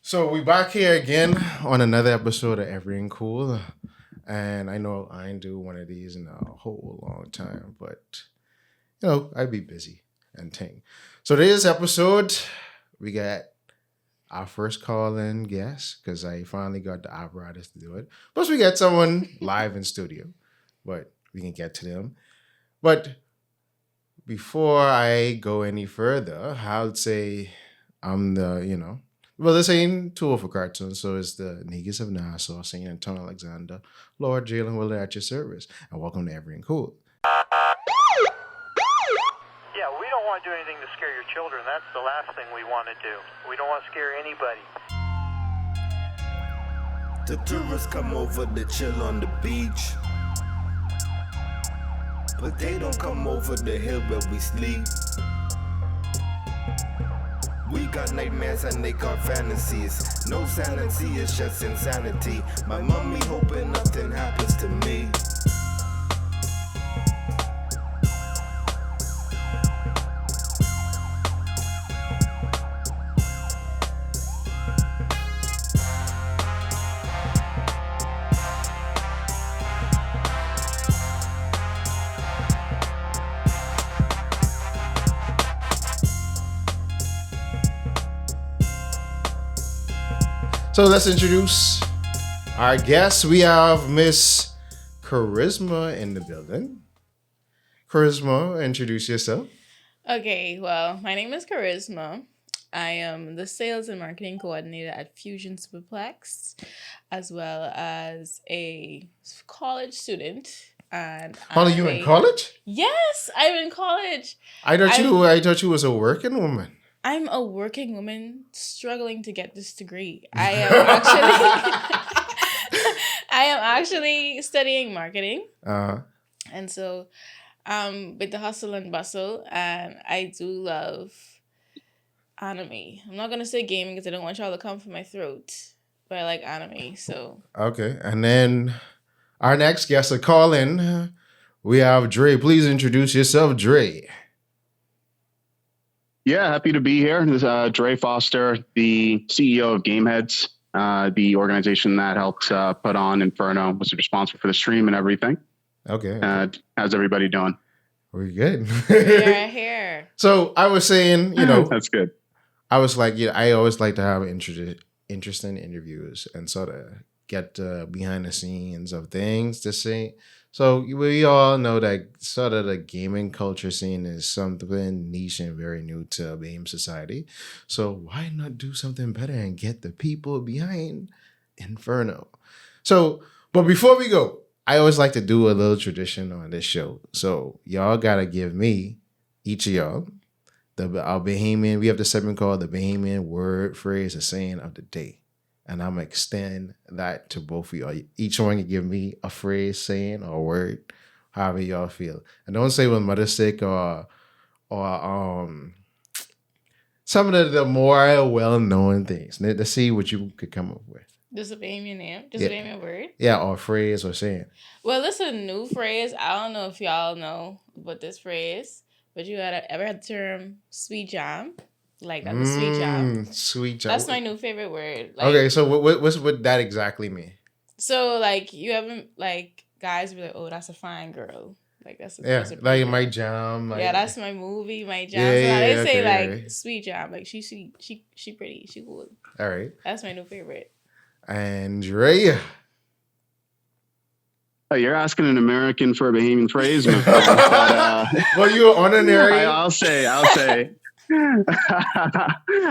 So we back here again on another episode of Erryting Kool, and I know I ain't do one of these in a whole long time, but I'd be busy and ting. So today's episode, we got our first call-in guest because I finally got the apparatus to do it. Plus, we got someone live in studio, but we can get to them. But before I go any further, I would say I'm well, this ain't tool for cartoons, so it's the Negus of Nassau, St. Antonio Alexander, Lord Jalen Willard at your service, and welcome to Erryting Kool. Yeah, we don't want to do anything to scare your children. That's the last thing we want to do. We don't want to scare anybody. The tourists come over to chill on the beach, but they don't come over the hill where we sleep. We got nightmares and they got fantasies. No sanity, it's just insanity. My mommy hoping nothing happens to me. So let's introduce our guests. We have Miss Charisma in the building. Charisma, introduce yourself. Okay, well, my name is Charisma. I am the sales and marketing coordinator at Fusion Superplex, as well as a college student. And Are you in college? Yes, I'm in college. I thought you was a working woman. I'm a working woman struggling to get this degree. I am actually studying marketing. And so with the hustle and bustle, and I do love anime. I'm not going to say gaming because I don't want y'all to come for my throat, but I like anime, so. Okay, and then our next guest to call in, we have Dre. Please introduce yourself, Dre. Yeah, happy to be here. This is Dre Foster, the CEO of Gameheads, the organization that helped put on Inferno, was responsible for the stream and everything. Okay. How's everybody doing? We're good. We're here. So I was saying, that's good. I was like, I always like to have interesting interviews and sort of get behind the scenes of things to say. So we all know that sort of the gaming culture scene is something niche and very new to BAME society. So why not do something better and get the people behind Inferno? So, but before we go, I always like to do a little tradition on this show. So y'all got to give me, each of y'all, our Bahamian, we have the segment called the Bahamian word, phrase, or saying of the day. And I'm going to extend that to both of y'all. Each one can give me a phrase, saying, or a word, however y'all feel. And don't say when mother's sick or some of the more well-known things. Let's see what you could come up with. Just a Bahamian name? Just a Bahamian word? Yeah, or phrase or saying. Well, this is a new phrase. I don't know if y'all know about this phrase, but you ever had the term sweet jam? Like that's a sweet jam. Sweet jam. That's my new favorite word. Like, okay, so what's what that exactly mean? So like you haven't like guys be like, oh, that's a fine girl. Like that's a like girl. My jam. Like, yeah, that's my movie, my jam. Yeah, so they say like sweet jam, like she pretty, she cool. All right. That's my new favorite. Andrea. Oh, you're asking an American for a Bahamian phrase, but, well, you're honorary. I'll say.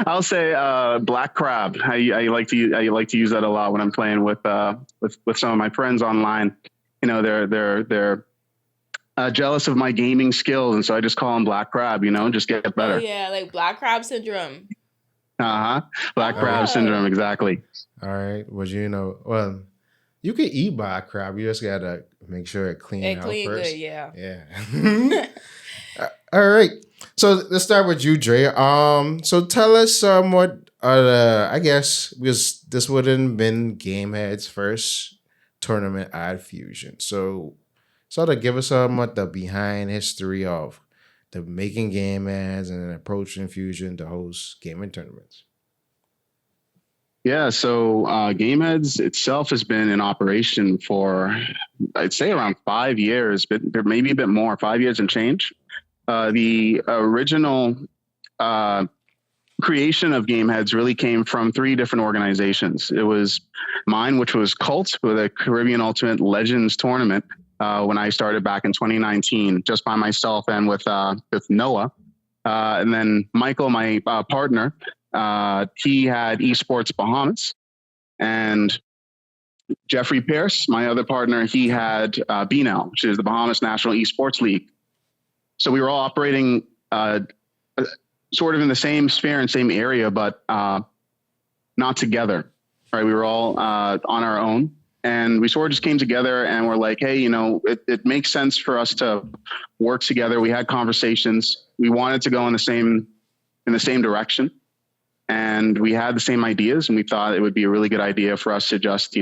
I'll say black crab. I like to use that a lot when I'm playing with some of my friends online. They're jealous of my gaming skills, and so I just call them black crab. Just get better. Oh yeah, like black crab syndrome. Black crab syndrome, exactly. All right. Well, you can eat black crab. You just gotta make sure it clean out first. Good, yeah. Yeah. All right. So let's start with you, Dre. So tell us what I guess because this wouldn't been Gameheads' first tournament at Fusion. So sort of give us what the behind history of the making Gameheads and approaching Fusion to host gaming tournaments. Yeah, so Gameheads itself has been in operation for, I'd say, around 5 years, but maybe a bit more, 5 years and change. The original creation of Gameheads really came from 3 different organizations. It was mine, which was Cult, with a Caribbean Ultimate Legends tournament when I started back in 2019, just by myself and with Noah. And then Michael, my partner, he had Esports Bahamas, and Jeffrey Pierce, my other partner, he had BNL, which is the Bahamas National Esports League. So we were all operating sort of in the same sphere and same area, but not together. Right? We were all on our own, and we sort of just came together and we're like, hey, it makes sense for us to work together. We had conversations. We wanted to go in the same direction, and we had the same ideas, and we thought it would be a really good idea for us to just,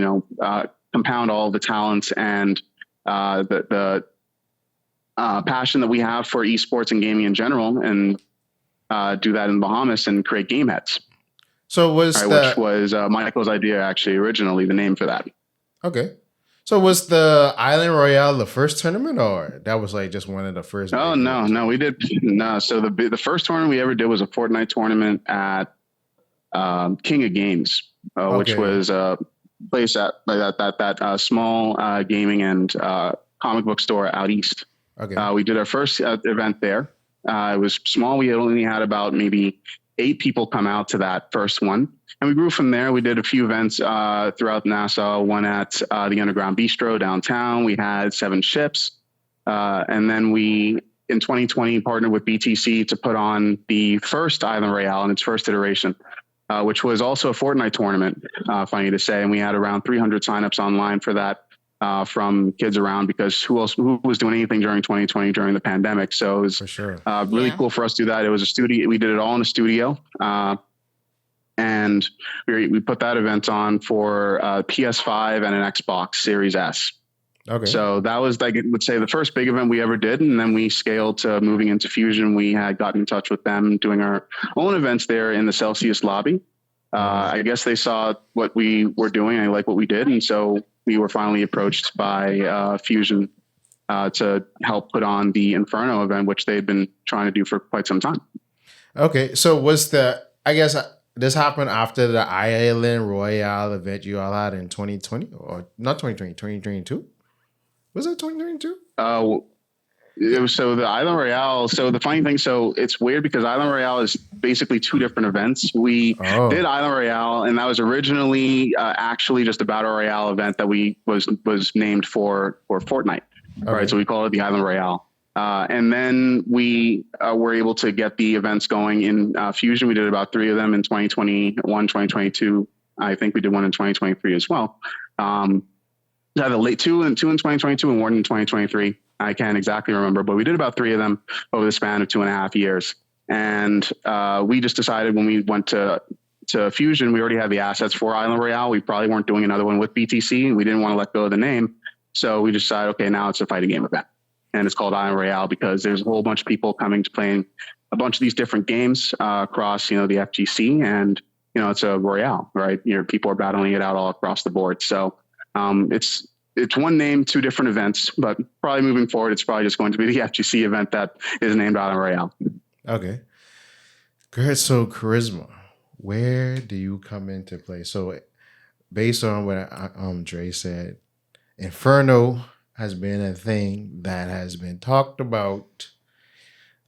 compound all the talents and the passion that we have for esports and gaming in general, and do that in Bahamas and create Gameheads. So which was Michael's idea, actually, originally, the name for that. Okay. So was the Island Royale the first tournament, or that was like just one of the first? Oh, no, we did. No. So the first tournament we ever did was a Fortnite tournament at King of Games, which was a place at that small gaming and comic book store out east. Okay. We did our first event there. It was small. We only had about maybe 8 people come out to that first one. And we grew from there. We did a few events throughout Nassau, one at the Underground Bistro downtown. We had 7 ships. And then we, in 2020, partnered with BTC to put on the first Island Royale in its first iteration, which was also a Fortnite tournament, funny to say. And we had around 300 signups online for that. From kids around, because who was doing anything during 2020 during the pandemic? So it was for sure. Really cool for us to do that. It was a studio. We did it all in a studio. And we put that event on for PS5 and an Xbox Series S. Okay. So that was, I would say, the first big event we ever did. And then we scaled to moving into Fusion. We had gotten in touch with them, doing our own events there in the Celsius lobby. I guess they saw what we were doing. I like what we did. And so we were finally approached by Fusion to help put on the Inferno event, which they'd been trying to do for quite some time. Okay. So I guess this happened after the Island Royale event you all had in 2020, or not 2020, 2022? Was it 2022? It was, so the Island Royale. So the funny thing, so it's weird because Island Royale is basically 2 different events. We did Island Royale, and that was originally actually just a battle royale event that was named for Fortnite. Okay. Right, so we called it the Island Royale. And then we were able to get the events going in Fusion. We did about 3 of them in 2021, 2022. I think we did one in 2023 as well. The late 2 in 2022 and 1 in 2023. I can't exactly remember, but we did about 3 of them over the span of 2.5 years. And we just decided when we went to Fusion, we already had the assets for Island Royale. We probably weren't doing another one with BTC, and we didn't want to let go of the name. So we decided, okay, now it's a fighting game event. And it's called Island Royale because there's a whole bunch of people coming to playing a bunch of these different games across, the FGC. And, it's a Royale, right? People are battling it out all across the board. So it's one name, 2 different events, but probably moving forward, it's probably just going to be the FGC event that is named Island Royale. Okay. Good. So Charisma, where do you come into play? So based on what Dre said, Inferno has been a thing that has been talked about,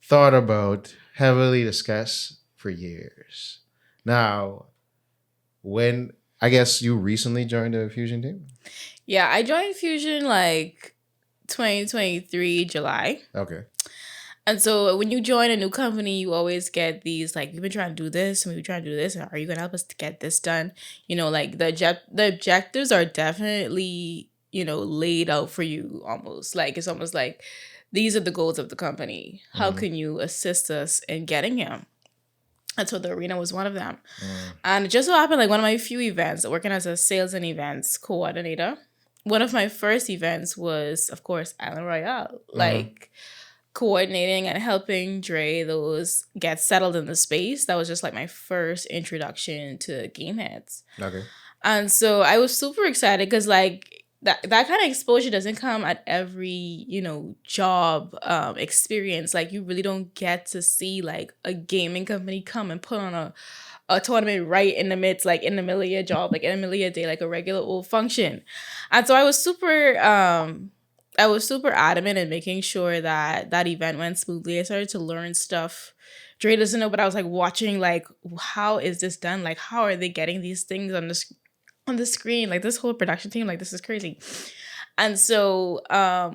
thought about, heavily discussed for years. Now, when I guess you recently joined the Fusion team? Yeah, I joined Fusion like 2023 July. Okay. And so when you join a new company, you always get these like, we've been trying to do this, and we've been trying to do this, and are you going to help us to get this done? Like the objectives are definitely, laid out for you almost. Like it's almost like these are the goals of the company. How can you assist us in getting him? And so the arena was one of them. And it just so happened, like one of my few events, working as a sales and events coordinator, one of my first events was, of course, Island Royale. Like, coordinating and helping Dre those get settled in the space. That was just like my first introduction to Gameheads. Okay. And so I was super excited because like that kind of exposure doesn't come at every, job experience. Like you really don't get to see like a gaming company come and put on a tournament right in the midst, like in the middle of your job, like in the middle of your day, like a regular old function. And so I was super adamant in making sure that event went smoothly. I started to learn stuff Dre doesn't know, but I was like watching, like, how is this done? Like, how are they getting these things on the screen? Like, this whole production team, like, this is crazy. And so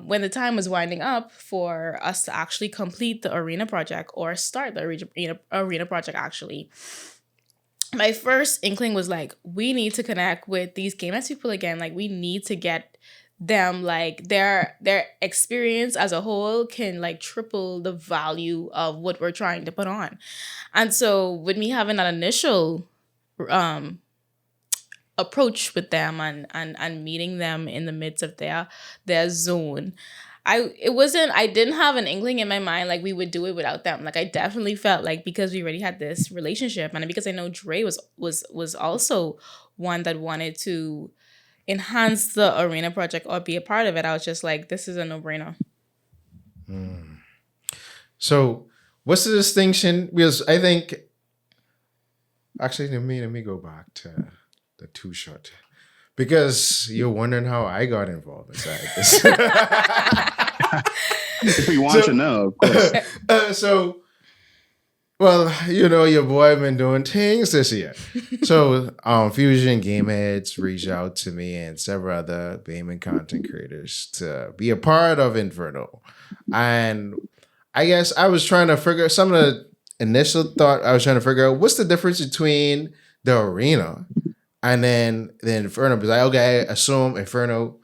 when the time was winding up for us to actually complete the arena project or start the arena project, actually, my first inkling was like, we need to connect with these Gameheads people again. Like, we need to get them, like, their experience as a whole can like triple the value of what we're trying to put on. And so with me having that initial approach with them and meeting them in the midst of their zone, I didn't have an inkling in my mind like we would do it without them. Like, I definitely felt like, because we already had this relationship, and because I know Dre was also one that wanted to enhance the arena project or be a part of it, I was just like, this is a no-brainer. So what's the distinction? Because I think, actually, let me go back to the two-shot, because you're wondering how I got involved inside this. If you want to know, of course. Well, your boy been doing things this year. So Fusion Gameheads reached out to me and several other gaming content creators to be a part of Inferno. And I guess I was trying to figure some of the initial thought. I was trying to figure out what's the difference between the arena and then the Inferno. Because I assume Inferno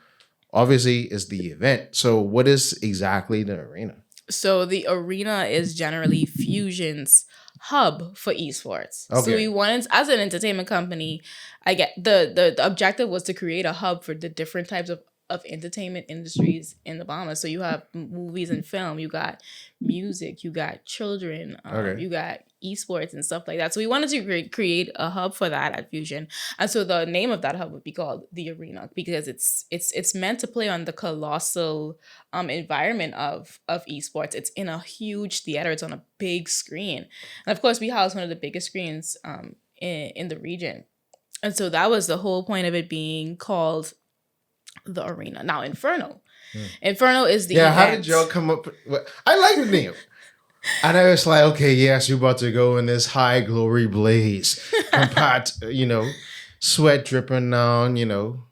obviously is the event. So what is exactly the arena? So the arena is generally Fusion's hub for esports. Okay. So we wanted, as an entertainment company, the objective was to create a hub for the different types of entertainment industries in the Bahamas. So you have movies and film, you got music, you got children, you got esports and stuff like that. So we wanted to create a hub for that at Fusion. And so the name of that hub would be called the Arena, because it's meant to play on the colossal environment of esports. It's in a huge theater. It's on a big screen. And of course, we house one of the biggest screens in the region. And so that was the whole point of it being called the Arena. Now, Inferno. Inferno is the event. How did y'all come up? I like the name. And I was like, okay, yes, you're about to go in this high glory blaze. Compact, sweat dripping down,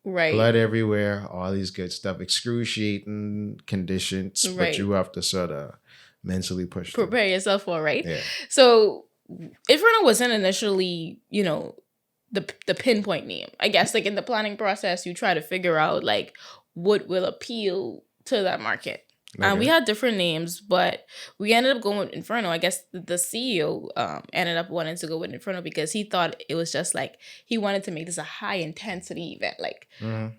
right, blood everywhere, all these good stuff, excruciating conditions, right, but you have to sort of mentally prepare yourself for, right? Yeah. So Inferno wasn't initially, the pinpoint name. I guess, like, in the planning process, you try to figure out like what will appeal to that market. Okay. We had different names, but we ended up going with Inferno. I guess the CEO ended up wanting to go with Inferno because he thought it was just like, he wanted to make this a high intensity event, like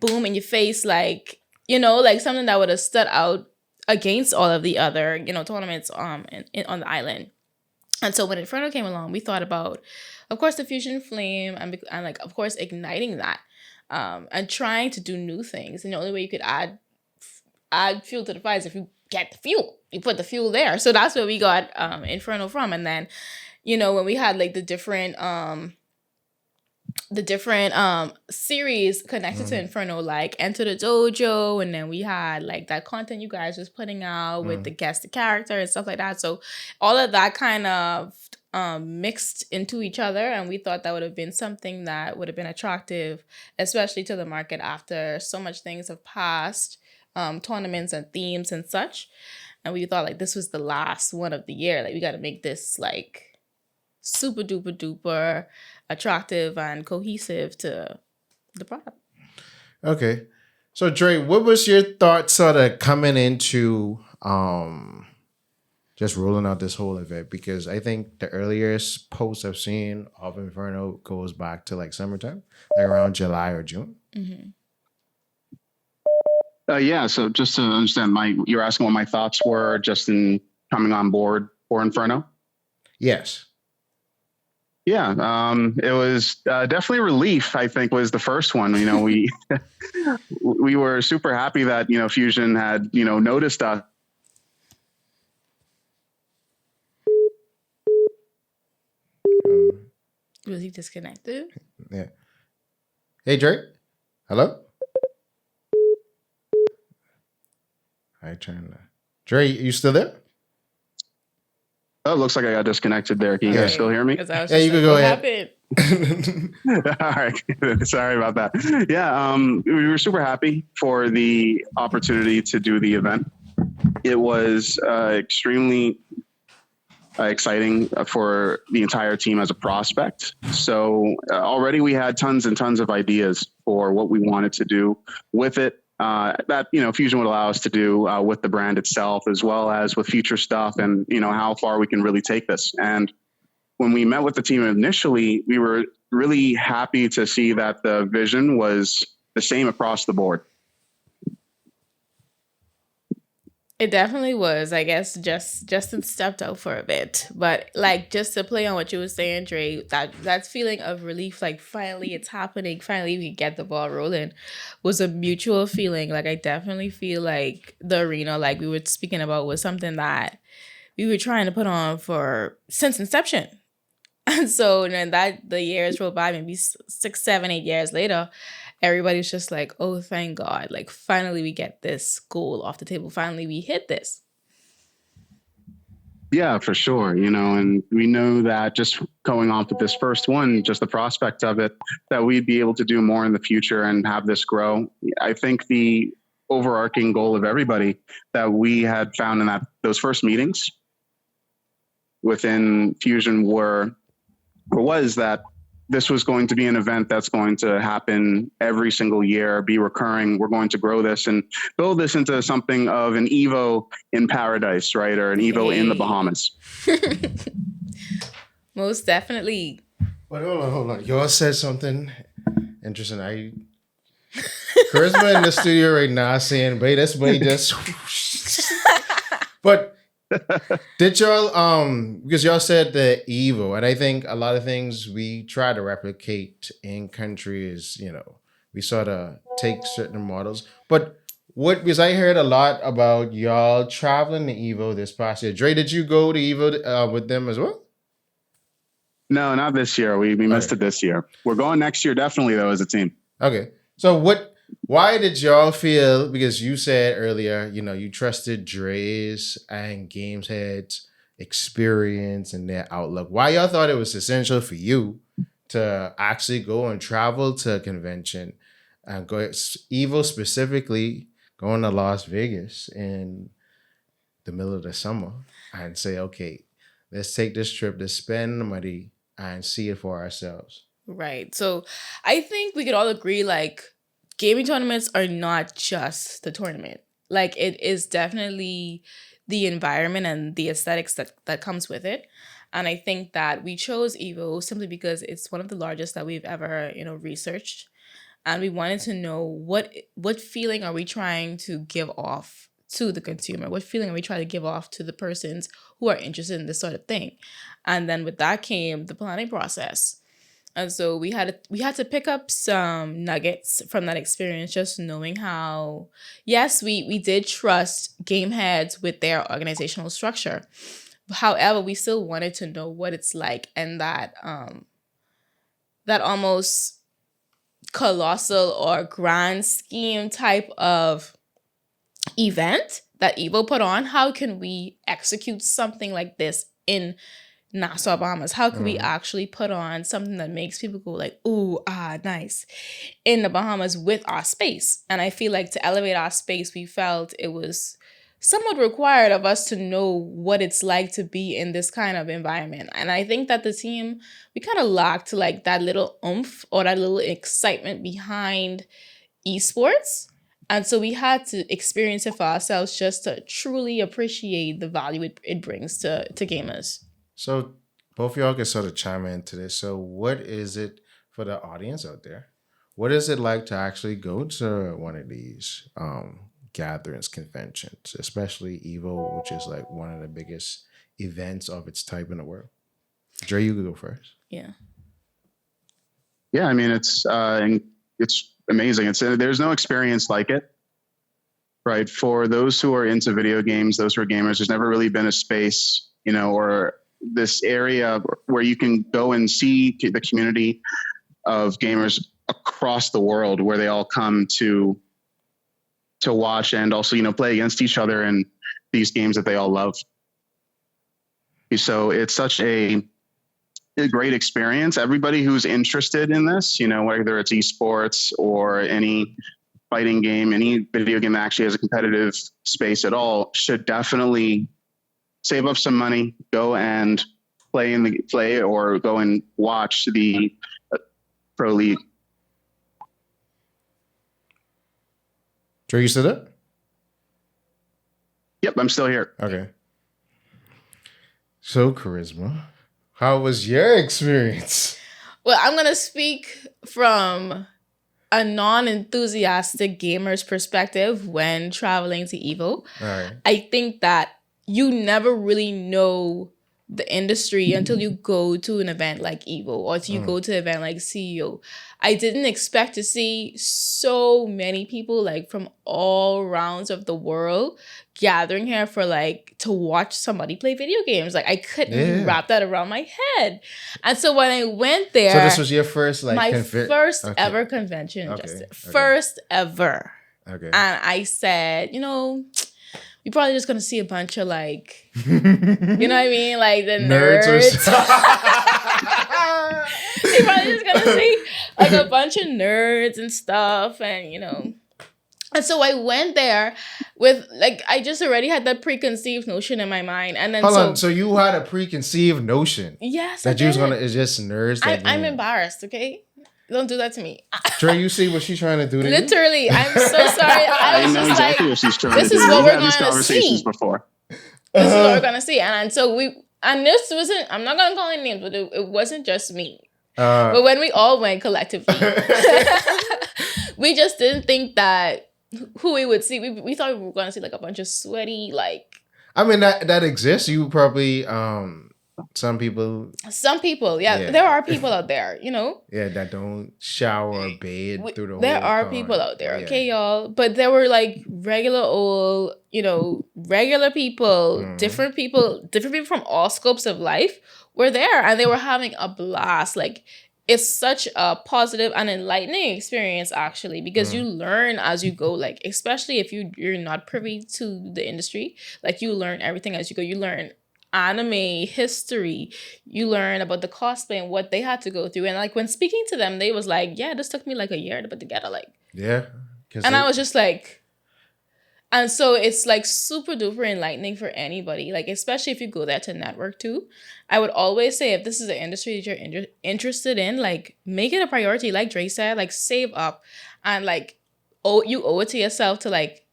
boom in your face, like, like something that would have stood out against all of the other, tournaments on the island. And so when Inferno came along, we thought about, of course, the Fusion Flame and like, of course, igniting that and trying to do new things. And the only way you could add fuel to the fire is if you get the fuel. You put the fuel there. So that's where we got Inferno from. And then, when we had like the different series connected to Inferno, like Enter the Dojo, and then we had like that content you guys was putting out with the guest character and stuff like that. So all of that kind of mixed into each other, and we thought that would have been something that would have been attractive, especially to the market after so much things have passed, tournaments and themes and such. And we thought like this was the last one of the year. Like, we got to make this like super duper duper attractive and cohesive to the product. Okay. So Dre, what was your thought sort of coming into just rolling out this whole event? Because I think the earliest post I've seen of Inferno goes back to like summertime, like around July or June. Yeah. So just to understand, you're asking what my thoughts were just in coming on board for Inferno. Yes. Yeah, it was definitely a relief. I think was the first one. You know, we we were super happy that Fusion had noticed us. Was he disconnected? Yeah. Hey, Drake. Hello. I turned. Drake, you still there? Oh, it looks like I got disconnected there. Can you guys still hear me? Yeah, you can go ahead. All right. Sorry about that. Yeah, we were super happy for the opportunity to do the event. It was extremely exciting for the entire team as a prospect. So already we had tons and tons of ideas for what we wanted to do with it. That Fusion would allow us to do with the brand itself, as well as with future stuff, and how far we can really take this. And when we met with the team initially, we were really happy to see that the vision was the same across the board. It definitely was. I guess Justin stepped out for a bit, but like just to play on what you were saying, Dre, that feeling of relief, like finally it's happening, finally we get the ball rolling, was a mutual feeling. Like I definitely feel like the arena, like we were speaking about, was something that we were trying to put on for since inception. And so then that the years roll by, maybe 6, 7, 8 years later, everybody's just like, oh, thank God. Like, finally, we get this goal off the table. Finally, we hit this. Yeah, for sure. And we know that just going off with this first one, just the prospect of it, that we'd be able to do more in the future and have this grow. I think the overarching goal of everybody that we had found in those first meetings within Fusion was that this was going to be an event that's going to happen every single year, be recurring. We're going to grow this and build this into something of an Evo in paradise, right? Or an Evo in the Bahamas. Most definitely. But hold on. Y'all said something interesting. Charisma in the studio right now saying, "Wait, that's way just." But did y'all because y'all said the Evo, and I think a lot of things we try to replicate in countries, we sort of take certain models. But because I heard a lot about y'all traveling to Evo this past year. Dre, did you go to Evo with them as well? No, not this year. We missed it this year. We're going next year, definitely, though, as a team. Okay. So why did y'all feel, because you said earlier, you trusted Dre's and Gameheads experience and their outlook. Why y'all thought it was essential for you to actually go and travel to a convention and go Evo, specifically going to Las Vegas in the middle of the summer and say, okay, let's take this trip to spend the money and see it for ourselves? Right. So I think we could all agree, like, gaming tournaments are not just the tournament. Like, it is definitely the environment and the aesthetics that comes with it. And I think that we chose Evo simply because it's one of the largest that we've ever, researched. And we wanted to know what feeling are we trying to give off to the consumer? What feeling are we trying to give off to the persons who are interested in this sort of thing? And then with that came the planning process. And so we had to pick up some nuggets from that experience, just knowing how, yes, we did trust Gameheads with their organizational structure. However, we still wanted to know what it's like, and that almost colossal or grand scheme type of event that Evo put on. How can we execute something like this in Nassau, Bahamas? How can we actually put on something that makes people go like, ooh, nice, in the Bahamas with our space? And I feel like to elevate our space, we felt it was somewhat required of us to know what it's like to be in this kind of environment. And I think that the team, we kind of lacked like that little oomph or that little excitement behind esports. And so we had to experience it for ourselves just to truly appreciate the value it brings to gamers. So both of y'all can sort of chime into this. So what is it for the audience out there? What is it like to actually go to one of these gatherings, conventions, especially Evo, which is like one of the biggest events of its type in the world? Dre, you can go first. Yeah. Yeah, I mean, it's amazing. There's no experience like it, right? For those who are into video games, those who are gamers, there's never really been a space, or this area where you can go and see the community of gamers across the world, where they all come to watch and also, play against each other in these games that they all love. So it's such a great experience. Everybody who's interested in this, whether it's esports or any fighting game, any video game that actually has a competitive space at all, should definitely save up some money, go and play or go and watch the Pro League. Dre, you still there? Yep, I'm still here. Okay. So, Charisma, how was your experience? Well, I'm going to speak from a non-enthusiastic gamer's perspective when traveling to Evo. All right. I think that you never really know the industry until you go to an event like Evo or until you go to an event like CEO. I didn't expect to see so many people like from all rounds of the world gathering here for like to watch somebody play video games. Like I couldn't wrap that around my head. And so when I went there, so this was your first like my first ever convention, first ever. Okay. And I said, we're probably just gonna see a bunch of like, you know what I mean, like the nerds. You're probably just gonna see like a bunch of nerds and stuff, and And so I went there with like I just already had that preconceived notion in my mind, and then hold on. So you had a preconceived notion? Yes, that you was gonna is just nerds. I'm embarrassed. Okay. Don't do that to me. Trey, you see what she's trying to do to Literally, you? I'm so sorry. I was know just exactly like, what she's trying this to is do. what We've we're had these going to conversations see. before. This is what we're going to see. And so and this wasn't, I'm not going to call any names, but it wasn't just me. But when we all went collectively, we just didn't think that who we would see. We thought we were going to see like a bunch of sweaty, like. I mean, that exists. You probably, some people, yeah. There are people out there, Yeah, that don't shower or bathe through the whole There are con. people out there, okay, y'all? But there were like regular old, regular people, different people from all scopes of life were there, and they were having a blast. Like, it's such a positive and enlightening experience, actually, because you learn as you go, like, especially if you're not privy to the industry, like, you learn everything as you go. You learn anime history, you learn about the cosplay and what they had to go through, and like when speaking to them, they was like, yeah, this took me like a year to put together, like, yeah, and I was just like, and so it's like super duper enlightening for anybody, like especially if you go there to network too. I would always say, if this is an industry that you're interested in, like make it a priority, like Dre said, like save up, and like you owe it to yourself to like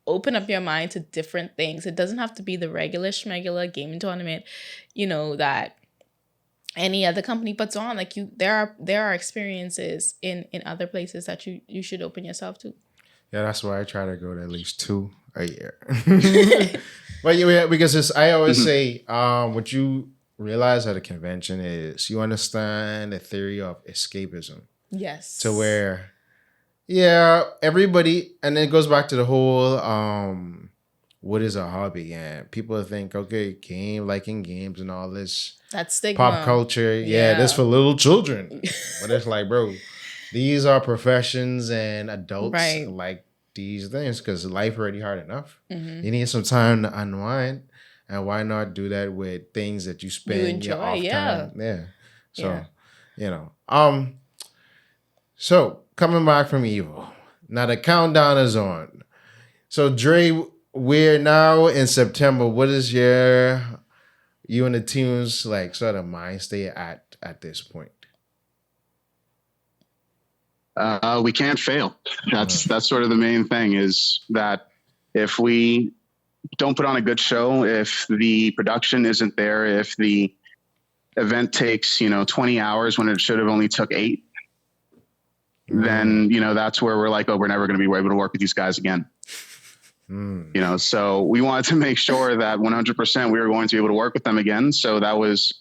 open up your mind to different things. It doesn't have to be the regular schmegular gaming tournament, that any other company puts on. Like there are experiences in other places that you should open yourself to. Yeah, that's why I try to go to at least 2 a year. But yeah, because I always say, what you realize at a convention is you understand the theory of escapism. Yes. To where, yeah, everybody, and then it goes back to the whole, what is a hobby? And people think, okay, liking games and all this. That's stigma. Pop culture. Yeah, this for little children. But it's like, bro, these are professions and adults like these things because life already hard enough. You need some time to unwind. And why not do that with things that you spend your off time? Yeah. So, So, coming back from Evo. Now, the countdown is on. So, Dre, we're now in September. What is you and the team's like sort of mind state at this point? We can't fail. That's sort of the main thing, is that if we don't put on a good show, if the production isn't there, if the event takes 20 hours when it should have only took 8, then that's where we're like, we're never going to be able to work with these guys again. So we wanted to make sure that 100% we were going to be able to work with them again. So that was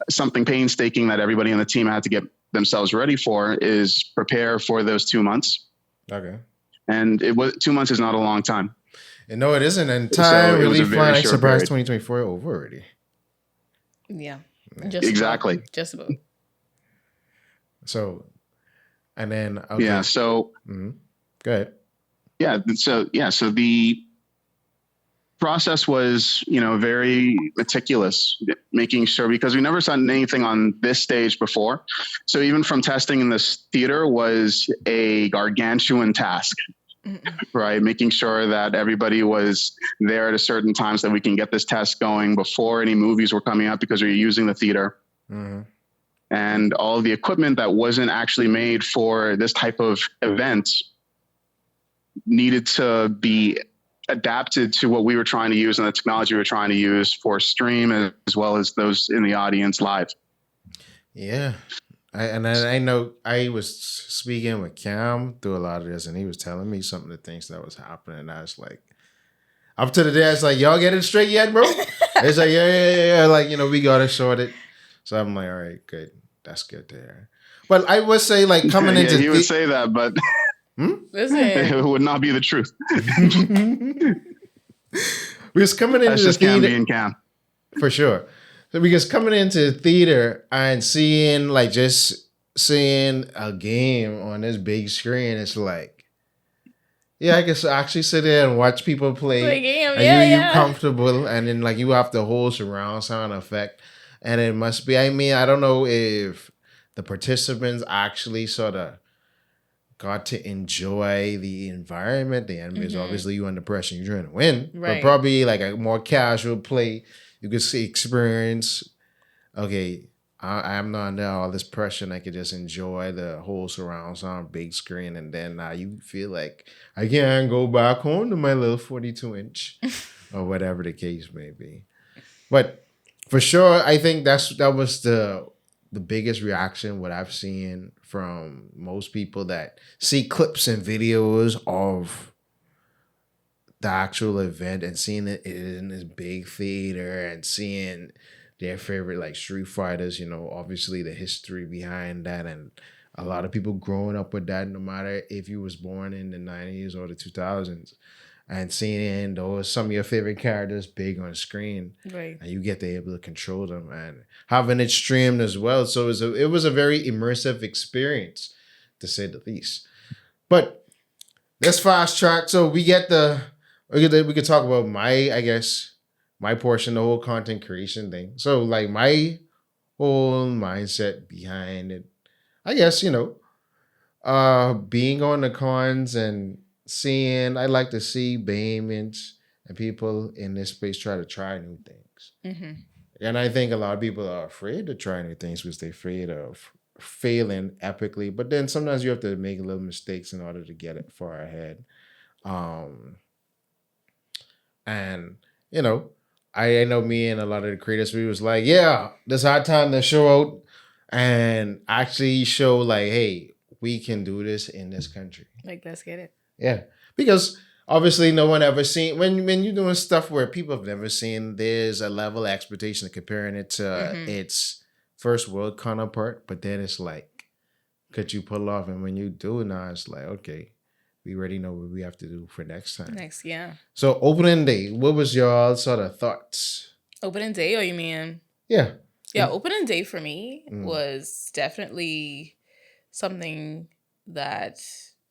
something painstaking that everybody on the team had to get themselves ready for, is prepare for those 2 months. Okay. And 2 months is not a long time. And no, it isn't. And time really flying. Surprise 2024 over already. Yeah. Exactly. Just about. So, and then, okay. Yeah. So, go ahead. Yeah. So the process was, very meticulous, making sure, because we never done anything on this stage before. So even from testing in this theater was a gargantuan task, right? Making sure that everybody was there at a certain time so that we can get this test going before any movies were coming out, because we were using the theater. And all of the equipment that wasn't actually made for this type of event needed to be adapted to what we were trying to use and the technology we were trying to use for stream, as well as those in the audience live. Yeah. I know I was speaking with Cam through a lot of this, and he was telling me some of the things that was happening. And I was like, up to the day, I was like, y'all get it straight yet, bro? It's like, yeah. Like, we got it sorted. So I'm like, all right, good. That's good to hear. But I would say, like, coming into... He would say that, but... Listen. It would not be the truth. Because coming into the theater... Cam being Cam. For sure. So because coming into theater and seeing a game on this big screen, it's like, yeah, I can actually sit there and watch people play game. And you're comfortable, and then you have the whole surround sound effect, and it must be. I mean, I don't know if the participants actually sort of got to enjoy the environment. The enemies, obviously, you under pressure, you're trying to win, but probably like a more casual play. You could see experience, okay, I'm not under all this pressure, and I could just enjoy the whole surround sound, big screen, and then now you feel like I can't go back home to my little 42-inch or whatever the case may be. But for sure, I think that was the biggest reaction, what I've seen from most people that see clips and videos of the actual event and seeing it in this big theater and seeing their favorite Street Fighters, obviously the history behind that, and a lot of people growing up with that, no matter if you was born in the 90s or the 2000s, and seeing some of your favorite characters big on screen, right? And you get to able to control them and having it streamed as well. So it was a very immersive experience, to say the least. But let's fast track. So we could talk about my portion, the whole content creation thing. So my whole mindset behind it, I guess, being on the cons and I like to see Bahamians and people in this space try new things. And I think a lot of people are afraid to try new things because they're afraid of failing epically. But then sometimes you have to make little mistakes in order to get it far ahead. And, I know me and a lot of the creators, we was like, yeah, this is our time to show out and actually show hey, we can do this in this country. Let's get it. Yeah. Because obviously no one ever seen, when you're doing stuff where people have never seen, there's a level of expectation of comparing it to its first world counterpart. But then it's could you pull off? And when you do, now it's okay. We already know what we have to do for next time. Yeah. So opening day, what was your sort of thoughts? Opening day, or you mean? Yeah. Yeah, opening day for me was definitely something that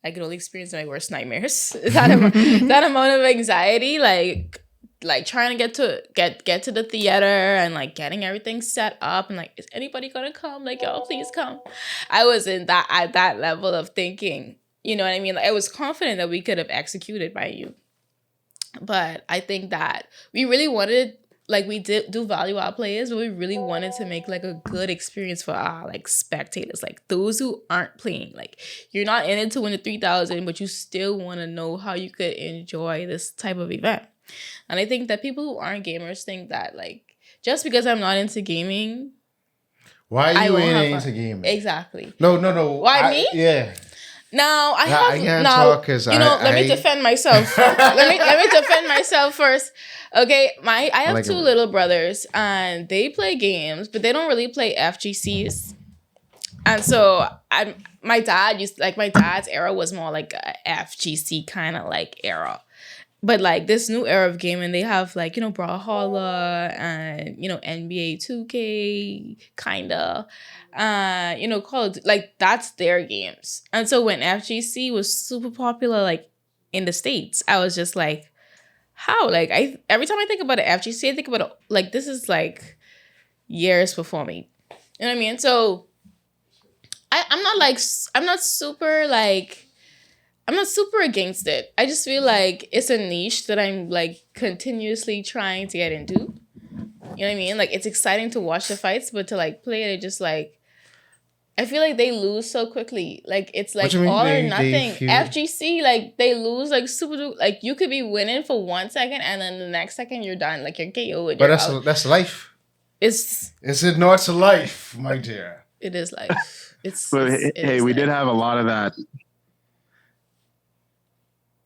I could only experience in my worst nightmares. that amount of anxiety, trying to get to the theater and getting everything set up and is anybody gonna come? Y'all please come. I was at that level of thinking. You know what I mean? I was confident that we could have executed by you. But I think that we really wanted, we did do value our players, but we really wanted to make a good experience for our spectators, those who aren't playing. You're not in it to win the 3,000, but you still want to know how you could enjoy this type of event. And I think that people who aren't gamers think that just because I'm not into gaming, why are you into gaming? Exactly. No. Why me? Yeah. Now I I can't talk because let me defend myself. let me defend myself first. Okay, I have like two little brothers and they play games, but they don't really play FGCs. And so my dad's era was more like a FGC kind of like era. But like this new era of gaming, they have like, Brawlhalla and, NBA 2K kinda. Call of like that's their games. And so when FGC was super popular, like in the States, I was just like, how? Like every time I think about an FGC, I think about it, like this is like years before me. You know what I mean? So I'm not super against it. I just feel like it's a niche that I'm like continuously trying to get into. You know what I mean? Like it's exciting to watch the fights, but to like play it just like I feel like they lose so quickly. Like it's like all or nothing. FGC, like they lose like like you could be winning for 1 second and then the next second you're done. Like you're KO'd. But that's life. Is it not life, my dear? It is life. We did have a lot of that.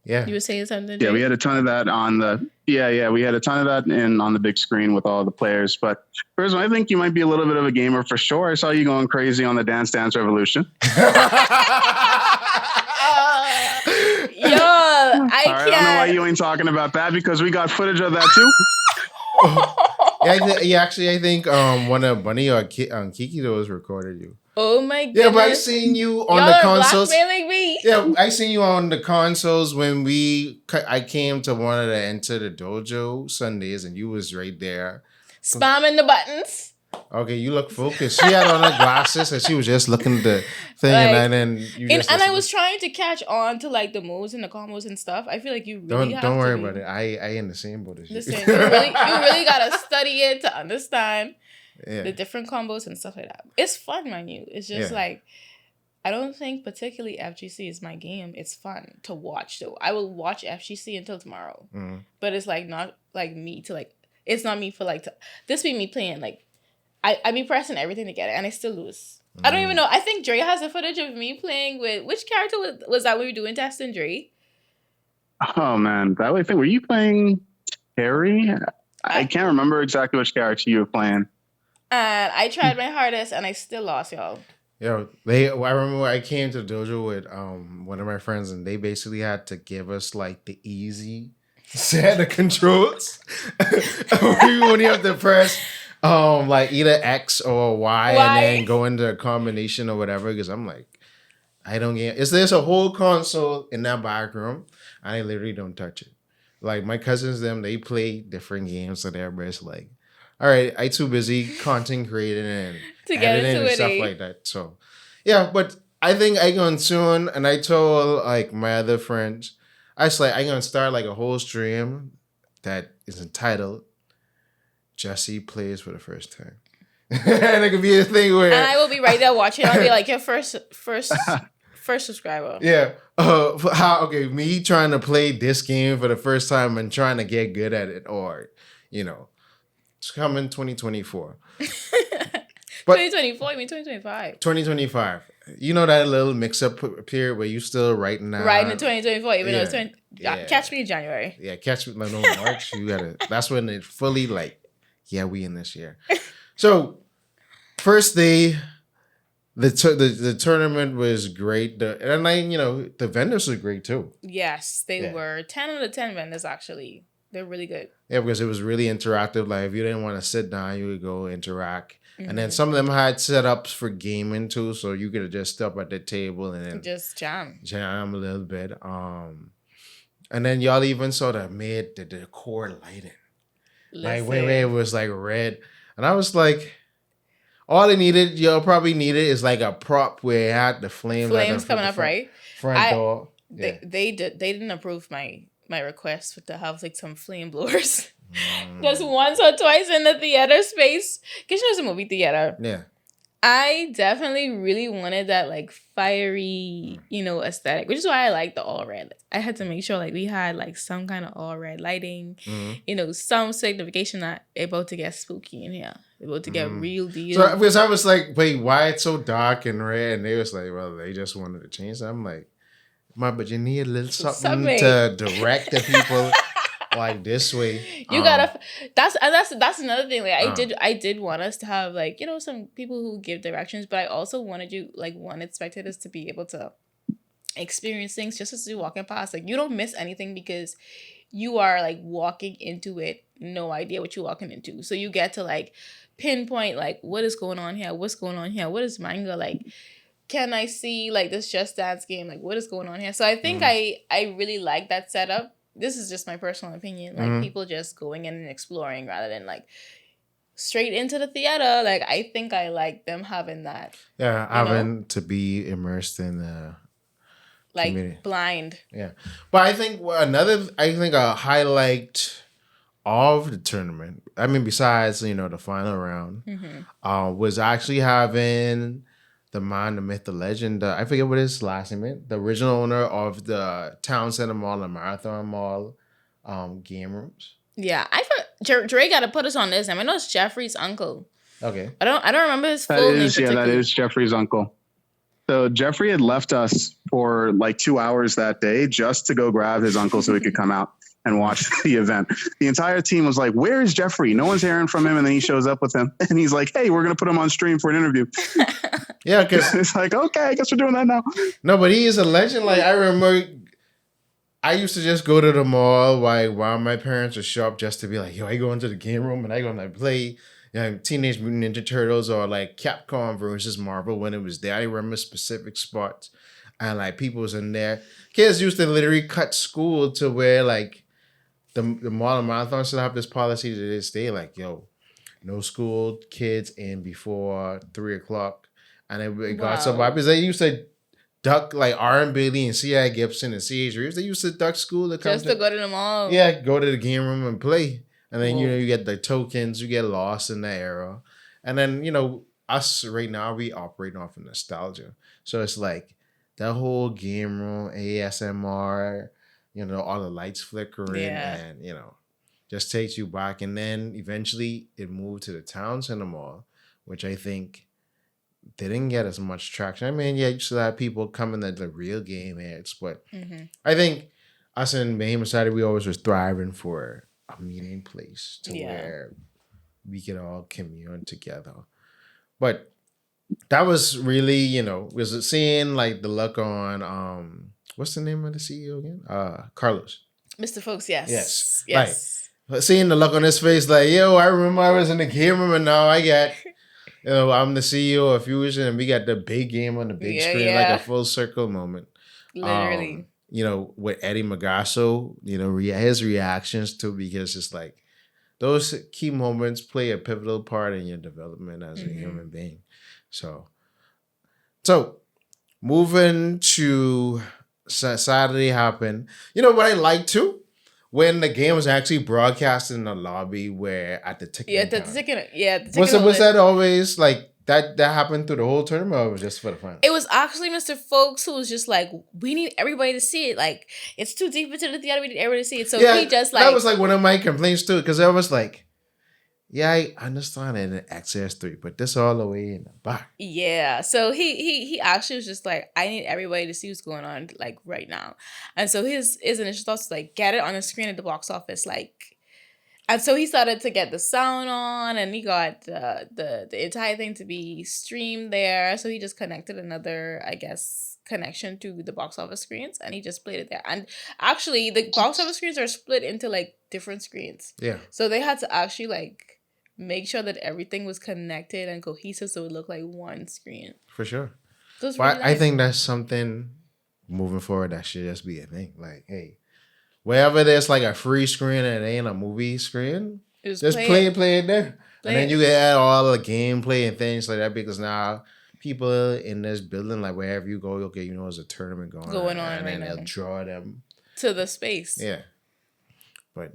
Yeah. You were saying something? Yeah, we had a ton of that on the we had a ton of that on the big screen with all the players. But first, I think you might be a little bit of a gamer for sure. I saw you going crazy on the Dance Dance Revolution. Yo, I can't. I don't know why you ain't talking about that because we got footage of that too. I think one of Bunny or Kiki those recorded you. Oh my goodness. Yeah, but I seen you on the consoles. Blackmailing me. Yeah, I seen you on the consoles when I came to one of the Enter the Dojo Sundays and you was right there. Spamming the buttons. Okay, you look focused. She had on her glasses and she was just looking at the thing and then and I was trying to catch on to like the moves and the combos and stuff. I feel like you really don't worry about it. I in the same boat as you. Listen, you really gotta study it to understand the different combos and stuff like that. It's fun, mind you. It's just like I don't think particularly FGC is my game. It's fun to watch though. I will watch FGC until tomorrow. Mm. But it's like not like me to like it's not me for like this be me playing like I be pressing everything to get it and I still lose. I don't even know. I think Dre has a footage of me playing with which character was that we were doing testing, Dre? Oh man, that way thing. Were you playing Harry? I can't remember exactly which character you were playing. And I tried my hardest and I still lost, y'all. Yo, I remember I came to the dojo with one of my friends and they basically had to give us like the easy set of controls. When you have to press like either X or Y and then go into a combination or whatever, because I'm like, I don't get there's a whole console in that back room and I literally don't touch it. Like my cousins, they play different games, so everybody's like, all right, I too busy content creating and to get into and stuff like that. So yeah, but I think I going soon, and I told like my other friends, I was like, I gonna start like a whole stream that is entitled Jesse Plays for the First Time. And it could be a thing where and I will be right there watching. I'll be like your first subscriber. Yeah. Me trying to play this game for the first time and trying to get good at it, or it's coming 2024. But 2024, you mean 2025? 2025. You know that little mix-up period where you still writing out. Right in 2024, even though it's catch me in January. Yeah, catch me in March. That's when it fully like, we in this year. So, first day, the tournament was great. The vendors were great too. Yes, they were. 10 out of 10 vendors actually. They're really good. Yeah, because it was really interactive. Like if you didn't want to sit down, you would go interact. Mm-hmm. And then some of them had setups for gaming too, so you could just stop at the table and then just jam a little bit. And then y'all even sort of made the decor lighting. Like where it was like red. And I was like, all y'all probably needed is like a prop where it had the flames coming up, right? Front door. Yeah. They didn't approve my request to have like some flame blowers. Just once or twice in the theater space. Because it was a movie theater. Yeah. I definitely really wanted that like fiery, aesthetic, which is why I like the all red. I had to make sure like we had like some kind of all red lighting, some signification that it's about to get spooky in here. It's about to get real deal. So because I was like, wait, why it's so dark and red? And they was like, well, they just wanted to change it. I'm like, but you need a little something Something. to direct the people like this way. You gotta. That's another thing. Like I did want us to have like some people who give directions, but I also wanted spectators to be able to experience things just as you're walking past. Like you don't miss anything because you are like walking into it, no idea what you're walking into. So you get to like pinpoint like what is going on here, what's going on here, what is manga like. Can I see like this Just Dance game? Like what is going on here? So I think I really like that setup. This is just my personal opinion. Like people just going in and exploring rather than like straight into the theater. Like I think I like them having that. Yeah, having to be immersed in the like community. Blind. Yeah, but I think a highlight of the tournament, I mean, besides the final round, was actually having the man, the myth, the legend. I forget what his last name is. The original owner of the Town Center Mall and Marathon Mall game rooms. Yeah, I thought Dre got to put us on this. I know it's Jeffrey's uncle. Okay. I don't remember his full name. Yeah, that is Jeffrey's uncle. So Jeffrey had left us for like 2 hours that day just to go grab his uncle so he could come out and watch the event. The entire team was like, "Where is Jeffrey? No one's hearing from him." And then he shows up with him and he's like, "Hey, we're going to put him on stream for an interview." Yeah, because it's like, okay, I guess we're doing that now. No, but he is a legend. Like I remember, I used to just go to the mall while my parents would show up just to be like, "Yo, I go into the game room and I go and I play Teenage Mutant Ninja Turtles or like Capcom versus Marvel when it was there." I remember specific spots and like people was in there. Kids used to literally cut school to where like the mall and marathon still have this policy to this day, like, yo, no school kids in before 3:00. And it got so bad because they used to duck like R.M. Bailey and C.I. Gibson and C.H. Reeves. They used to duck school to come just to go to the mall. Yeah, go to the game room and play. And then, you get the tokens, you get lost in the era. And then, us right now, we operating off of nostalgia. So it's like that whole game room, ASMR, all the lights flickering and, just takes you back. And then eventually it moved to the Town Center Mall, which I think didn't get as much traction. I mean, yeah, you still have people coming to the real game heads, but I think us in Bahama Society, we always was thriving for a meeting place to where we could all commune together. But that was really, was seeing like the look on what's the name of the CEO again? Carlos. Mr. Folks, yes. Like seeing the look on his face, like, yo, I remember I was in the game room and now I got I'm the CEO of Fusion and we got the big game on the big screen, like a full circle moment. Literally. With Eddie Magasso, his reactions to, because it's like those key moments play a pivotal part in your development as a human being. So moving to Saturday happened. You know what I like too? When the game was actually broadcast in the lobby where at the Tekken. The Tekken. Was that always like that happened through the whole tournament or was it just for the final? It was actually Mr. Folks who was just like, we need everybody to see it. Like, it's too deep into the theater. We need everybody to see it. So he just like... That was like one of my complaints too, because I was like, yeah, I understand it in XS3, but this all the way in the back. Yeah. So he actually was just like, I need everybody to see what's going on like right now. And so his initial thoughts was like, get it on the screen at the box office. Like, and so he started to get the sound on and he got the entire thing to be streamed there. So he just connected another, I guess, connection to the box office screens and he just played it there. And actually the box office screens are split into like different screens. Yeah. So they had to actually like make sure that everything was connected and cohesive so it looked like one screen. For sure. So really nice. I think that's something moving forward that should just be a thing. Like, hey, wherever there's like a free screen and it ain't a movie screen, just play it there. And then you can add all the gameplay and things like that because now people in this building, like wherever you go, okay, there's a tournament going on. And then they'll draw them to the space. Yeah. But,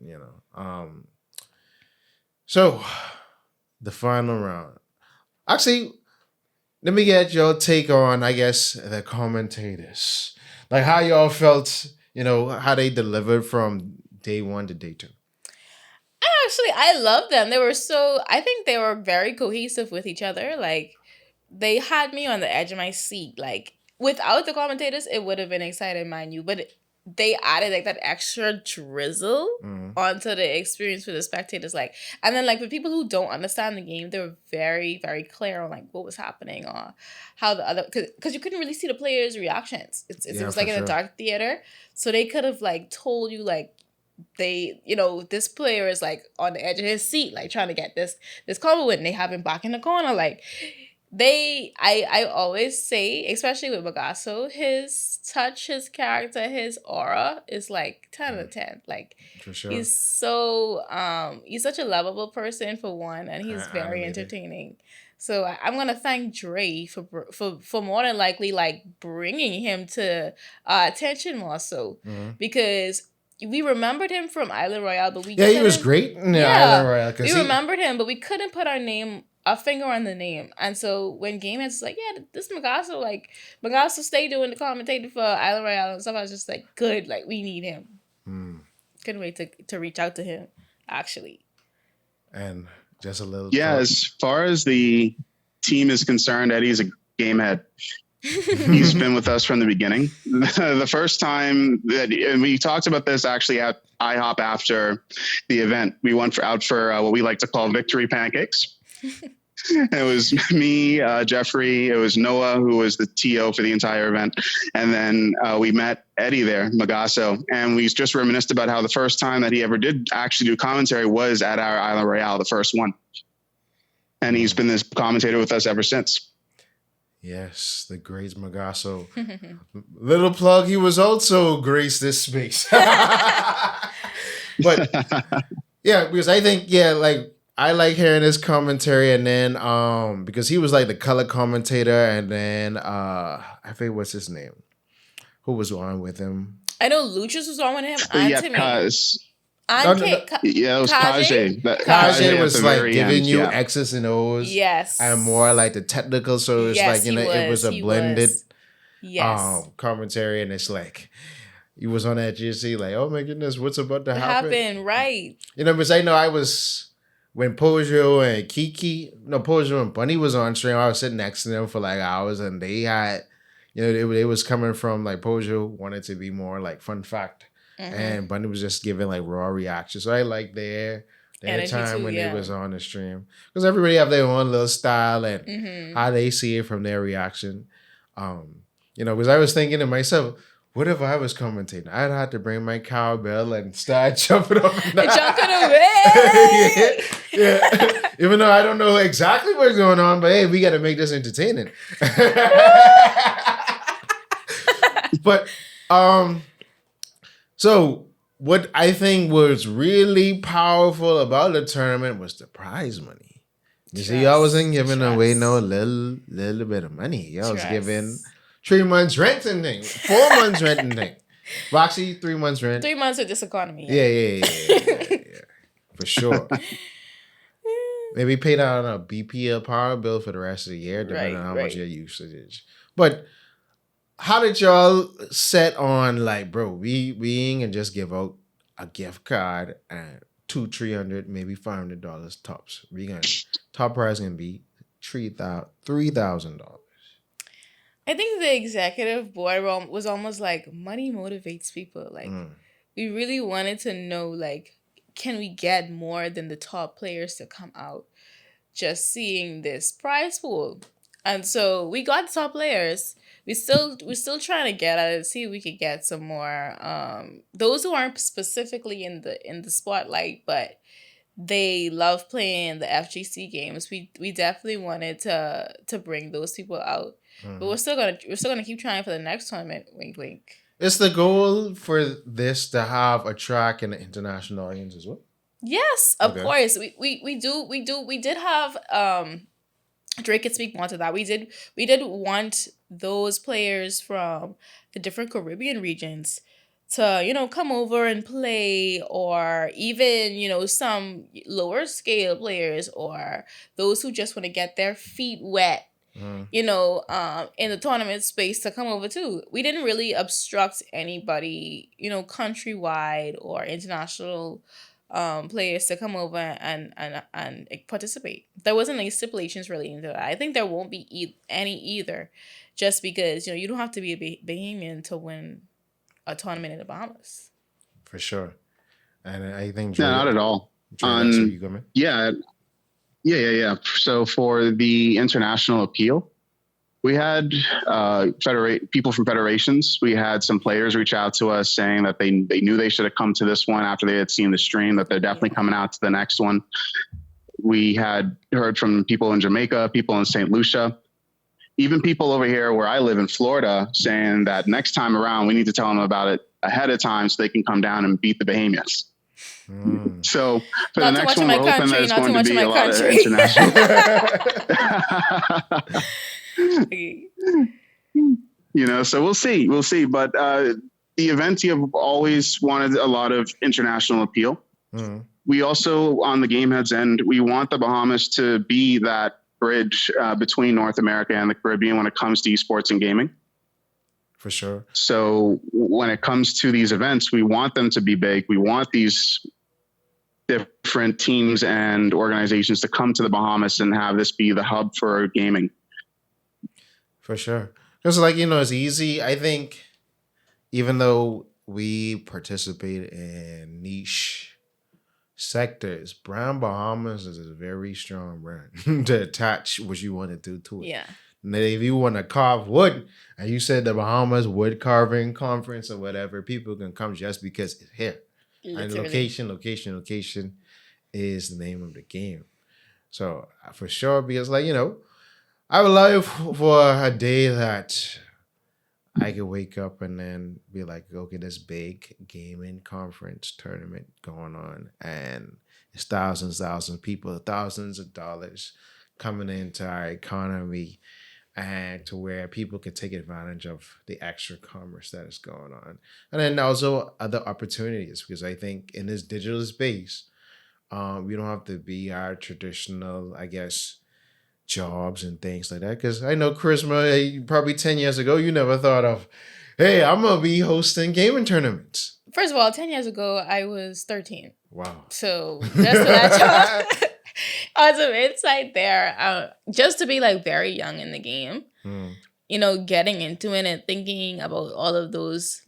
so, the final round. Actually, let me get your take on, I guess, the commentators. Like how y'all felt, how they delivered from day one to day two. I love them. I think they were very cohesive with each other. Like, they had me on the edge of my seat. Like, without the commentators, it would have been exciting, mind you. But they added like that extra drizzle onto the experience for the spectators. Like, and then like for people who don't understand the game, they were very, very clear on like what was happening or how the other, because you couldn't really see the players' reactions. It was like in a dark theater, so they could have like told you like, they, you know, this player is like on the edge of his seat, like trying to get this combo win. They have him back in the corner. Like I always say, especially with Magaso, his touch, his character, his aura is like 10 out of 10. Like, for sure. He's such a lovable person for one, and he's very entertaining. So I'm gonna thank Dre for more than likely like bringing him to attention more so, because we remembered him from Island Royale, but he was great in Island Royale. We remembered him, but we couldn't put our finger on the name. And so when Gameheads was like, yeah, this Magaso, like, Magaso stay doing the commentating for Island Royale and stuff, I was just like, good, like, we need him. Couldn't wait to reach out to him, actually. And just a little... Yeah, as far as the team is concerned, Eddie's a gamehead. He's been with us from the beginning. The first time that, and we talked about this actually at IHOP after the event, we went out for what we like to call victory pancakes. It was me, Jeffrey, it was Noah, who was the TO for the entire event. And then we met Eddie there, Magaso, and we just reminisced about how the first time that he ever did actually do commentary was at our Island Royale, the first one. And he's been this commentator with us ever since. Yes, the great Magaso. Little plug, he was also graced this space. But yeah, because I think, like, I like hearing his commentary, and then because he was like the color commentator, and then I forget what's his name. Who was on with him? I know Lucius was on with him. And Timmy. It was Kage. Kage was like giving you X's and O's. Yes. And more like the technical, so it's like, you know, it was a blended commentary, and it's like he was on that GC like, oh my goodness, what's about to happen? Right. You know, because I know I was when Pojo and Pojo and Bunny was on stream, I was sitting next to them for like hours, and they had, you know, it was coming from like Pojo wanted to be more like fun fact. And Bunny was just giving like raw reactions. So I like their time when they was on the stream, because everybody have their own little style and how they see it from their reaction. You know, because I was thinking to myself, what if I was commentating? I'd have to bring my cowbell and start jumping up and down. Jumping away. yeah. Even though I don't know exactly what's going on, but hey, we got to make this entertaining. But so what I think was really powerful about the tournament was the prize money. You see, y'all wasn't giving away no little bit of money. Y'all was giving 3 months rent and thing, 4 months rent and thing. Well, actually, 3 months rent. 3 months of this economy. Yeah. For sure. Maybe pay down a BPL power bill for the rest of the year, depending on how much your usage is. But how did y'all set on like, bro, we ain't gonna just give out a gift card and $200, $300, maybe $500 tops. We gonna top prize gonna be $3,000. I think the executive board was almost like money motivates people. Like we really wanted to know, like, can we get more than the top players to come out just seeing this prize pool? And so we got the top players. We're still trying to get at it, see if we could get some more. Those who aren't specifically in the spotlight, but they love playing the FGC games. We definitely wanted to bring those people out. But we're still gonna keep trying for the next tournament. Wink, wink. Is the goal for this to have a track in the international audience as well? Yes, of course. We did have Drake could speak more to that. We did want those players from the different Caribbean regions to, you know, come over and play, or even, you know, some lower scale players or those who just want to get their feet wet, you know, in the tournament space to come over too. We didn't really obstruct anybody, you know, countrywide or international players to come over and participate. There wasn't any stipulations relating to that. I think there won't be any either, just because you don't have to be a Bahamian to win a tournament in the Bahamas. For sure. And I think no, not at all. Yeah. So for the international appeal, we had people from federations. We had some players reach out to us saying that they knew they should have come to this one after they had seen the stream, that they're definitely coming out to the next one. We had heard from people in Jamaica, people in St. Lucia, even people over here where I live in Florida, saying that next time around, we need to tell them about it ahead of time so they can come down and beat the Bahamians. So for the next one, we're hoping that it's going to be a lot of international. So we'll see. But the event, you have always wanted a lot of international appeal. We also, on the Gameheads end, we want the Bahamas to be that bridge between North America and the Caribbean when it comes to esports and gaming. For sure. So when it comes to these events, we want them to be big. We want these different teams and organizations to come to the Bahamas and have this be the hub for gaming. For sure. Because it's easy. I think even though we participate in niche sectors, Brand Bahamas is a very strong brand to attach what you want to do to it. Yeah. And if you want to carve wood, and you said the Bahamas Wood Carving Conference or whatever, people can come just because it's here. Literally. And location is the name of the game. So for sure, because I would love for a day that I could wake up and then be like, okay, this big gaming conference tournament going on, and it's thousands of people, thousands of dollars coming into our economy, and to where people can take advantage of the extra commerce that is going on. And then also other opportunities, because I think in this digital space, we don't have to be our traditional, I guess, jobs and things like that. Because I know, Charisma, probably 10 years ago, you never thought of, hey, I'm going to be hosting gaming tournaments. First of all, 10 years ago, I was 13. Wow. So just to let y'all on some insight there, just to be very young in the game, getting into it and thinking about all of those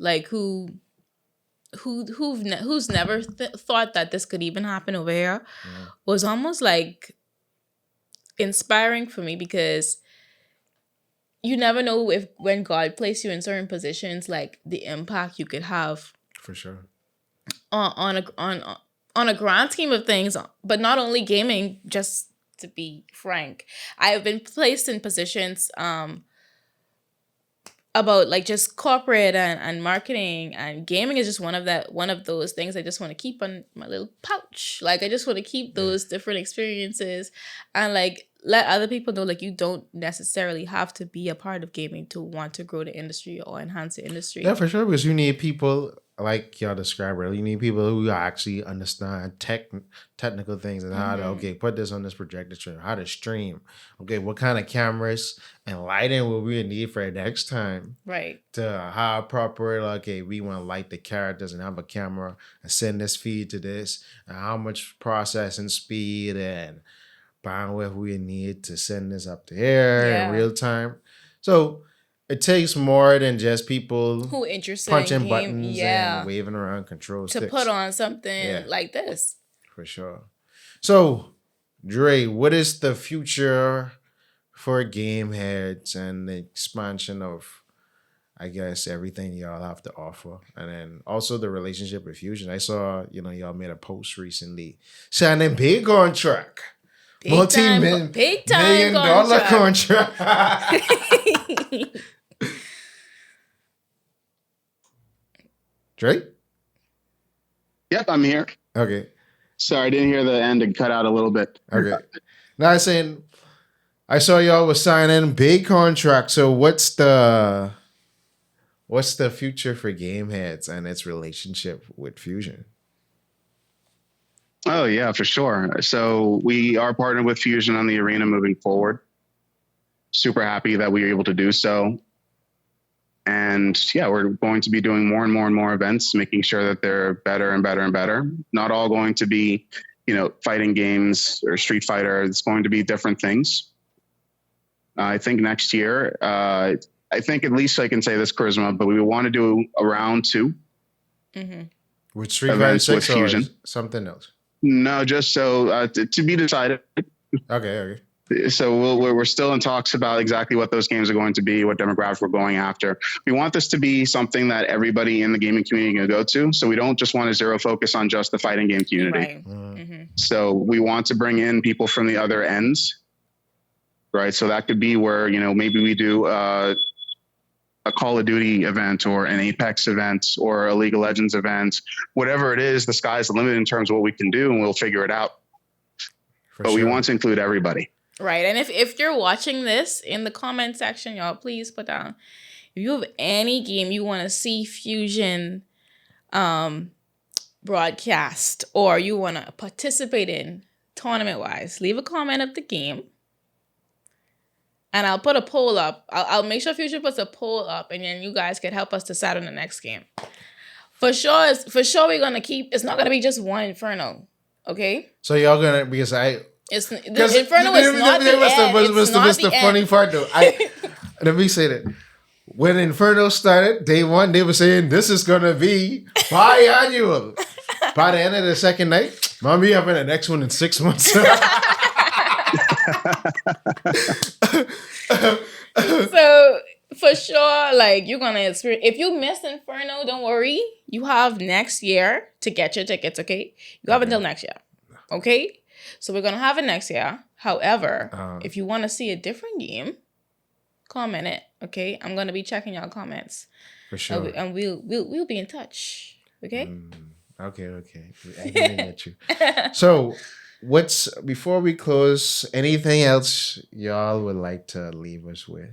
who's never thought that this could even happen over here was almost inspiring for me, because you never know when God placed you in certain positions, the impact you could have. For sure. On a grand scheme of things, but not only gaming, just to be frank. I have been placed in positions about just corporate and marketing, and gaming is just one of those things I just want to keep on my little pouch. I just want to keep those different experiences and let other people know you don't necessarily have to be a part of gaming to want to grow the industry or enhance the industry. Yeah, for sure, because you need people like y'all described earlier. You need people who actually understand technical things and how to put this on this projector stream, how to stream. Okay, what kind of cameras and lighting will we need for next time? Right. To how proper, we want to light the characters and have a camera and send this feed to this, and how much processing speed and bandwidth we need to send this up to air in real time. So it takes more than just people who interested punching in buttons and waving around control sticks to put on something like this. For sure. So, Dre, what is the future for Gameheads and the expansion of, I guess, everything y'all have to offer? And then also the relationship with Fusion. I saw, y'all made a post recently signing big contract. Multi-million dollar contract. Dre? Yep, I'm here. Okay. Sorry, I didn't hear the end and cut out a little bit. Okay. Now I'm saying, I saw y'all was signing big contract. So what's the future for Gameheads and its relationship with Fusion? Oh, yeah, for sure. So we are partnered with Fusion on the arena moving forward. Super happy that we were able to do so. And yeah, we're going to be doing more and more and more events, making sure that they're better and better and better. Not all going to be, fighting games or Street Fighter. It's going to be different things. I think next year, I think at least I can say this, Charisma, but we want to do a round 2. Mm-hmm. With Street Fighter 6 or Fusion? Something else? No, just so to be decided. Okay. So we're still in talks about exactly what those games are going to be, what demographic we're going after. We want this to be something that everybody in the gaming community can go to. So we don't just want to zero focus on just the fighting game community. Right. Mm-hmm. So we want to bring in people from the other ends, right? So that could be where, maybe we do a Call of Duty event or an Apex event or a League of Legends event, whatever it is, the sky's the limit in terms of what we can do, and we'll figure it out. But we want to include everybody. Right. And if you're watching this in the comment section, y'all, please put down if you have any game you want to see Fusion broadcast or you want to participate in tournament-wise, leave a comment of the game. And I'll put a poll up. I'll make sure Fusion puts a poll up, and then you guys can help us decide on the next game. For sure, we're going to keep... It's not going to be just one Inferno, okay? So y'all going to... Because the Inferno is not the end. What's the funny part, though? Let me say that. When Inferno started, day 1, they were saying, this is going to be biannual. By the end of the second night, Mommy having the next one in 6 months. So for sure, like, you're gonna experience. If you missed Inferno, don't worry. You have next year to get your tickets. Okay, you have until next year. Okay, so we're gonna have it next year. However, if you want to see a different game, comment it. Okay, I'm gonna be checking y'all comments for sure, and we'll be in touch. Okay. Okay. I can get you. So. Before we close, anything else y'all would like to leave us with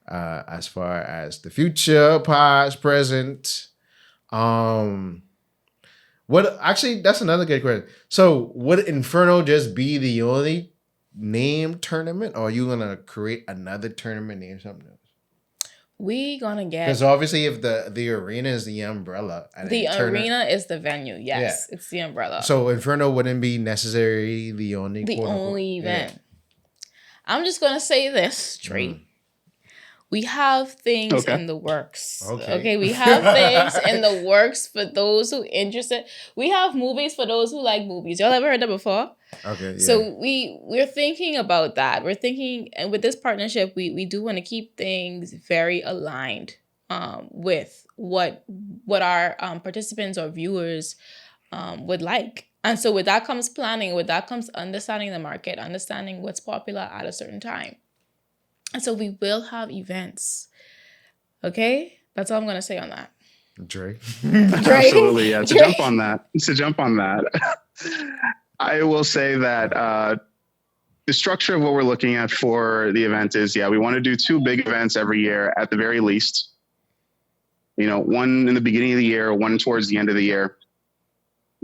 as far as the future, past, present? Actually, that's another good question. So would Inferno just be the only named tournament, or are you gonna create another tournament named something else? We gonna get, because obviously if the arena is the umbrella, the arena is the venue. Yes, yeah. It's the umbrella. So Inferno wouldn't be necessarily the only event. Yeah. I'm just gonna say this straight. We have things in the works. Okay, we have things in the works for those who interested. We have movies for those who like movies. Y'all ever heard that before? Okay. Yeah. So we're thinking about that. We're thinking, and with this partnership, we do want to keep things very aligned with what our participants or viewers would like. And so with that comes planning. With that comes understanding the market, understanding what's popular at a certain time. And so we will have events. Okay? That's all I'm going to say on that. Dre? Absolutely, yeah. To jump on that. I will say that the structure of what we're looking at for the event is, we want to do 2 big events every year at the very least. One in the beginning of the year, one towards the end of the year.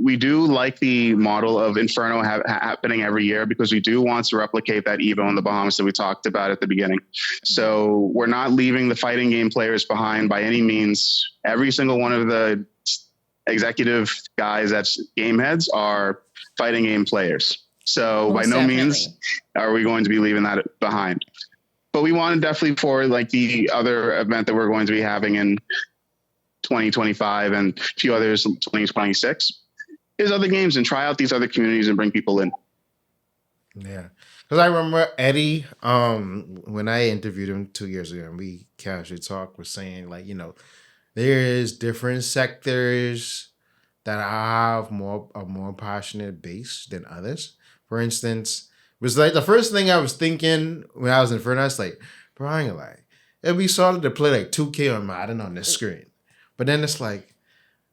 We do like the model of Inferno happening every year because we do want to replicate that Evo in the Bahamas that we talked about at the beginning. So we're not leaving the fighting game players behind by any means. Every single one of the executive guys at Gameheads are fighting game players. So by no means are we going to be leaving that behind. But we want to definitely, for like the other event that we're going to be having in 2025 and a few others in 2026, is other games and try out these other communities and bring people in. Yeah. Because I remember Eddie, when I interviewed him 2 years ago and we casually talked, was saying like, there is different sectors that have a more passionate base than others. For instance, it was like the first thing I was thinking when I was in Inferno, I was like, bro, I ain't gonna lie. It'd be solid to play like 2K or Madden on this screen. But then it's like,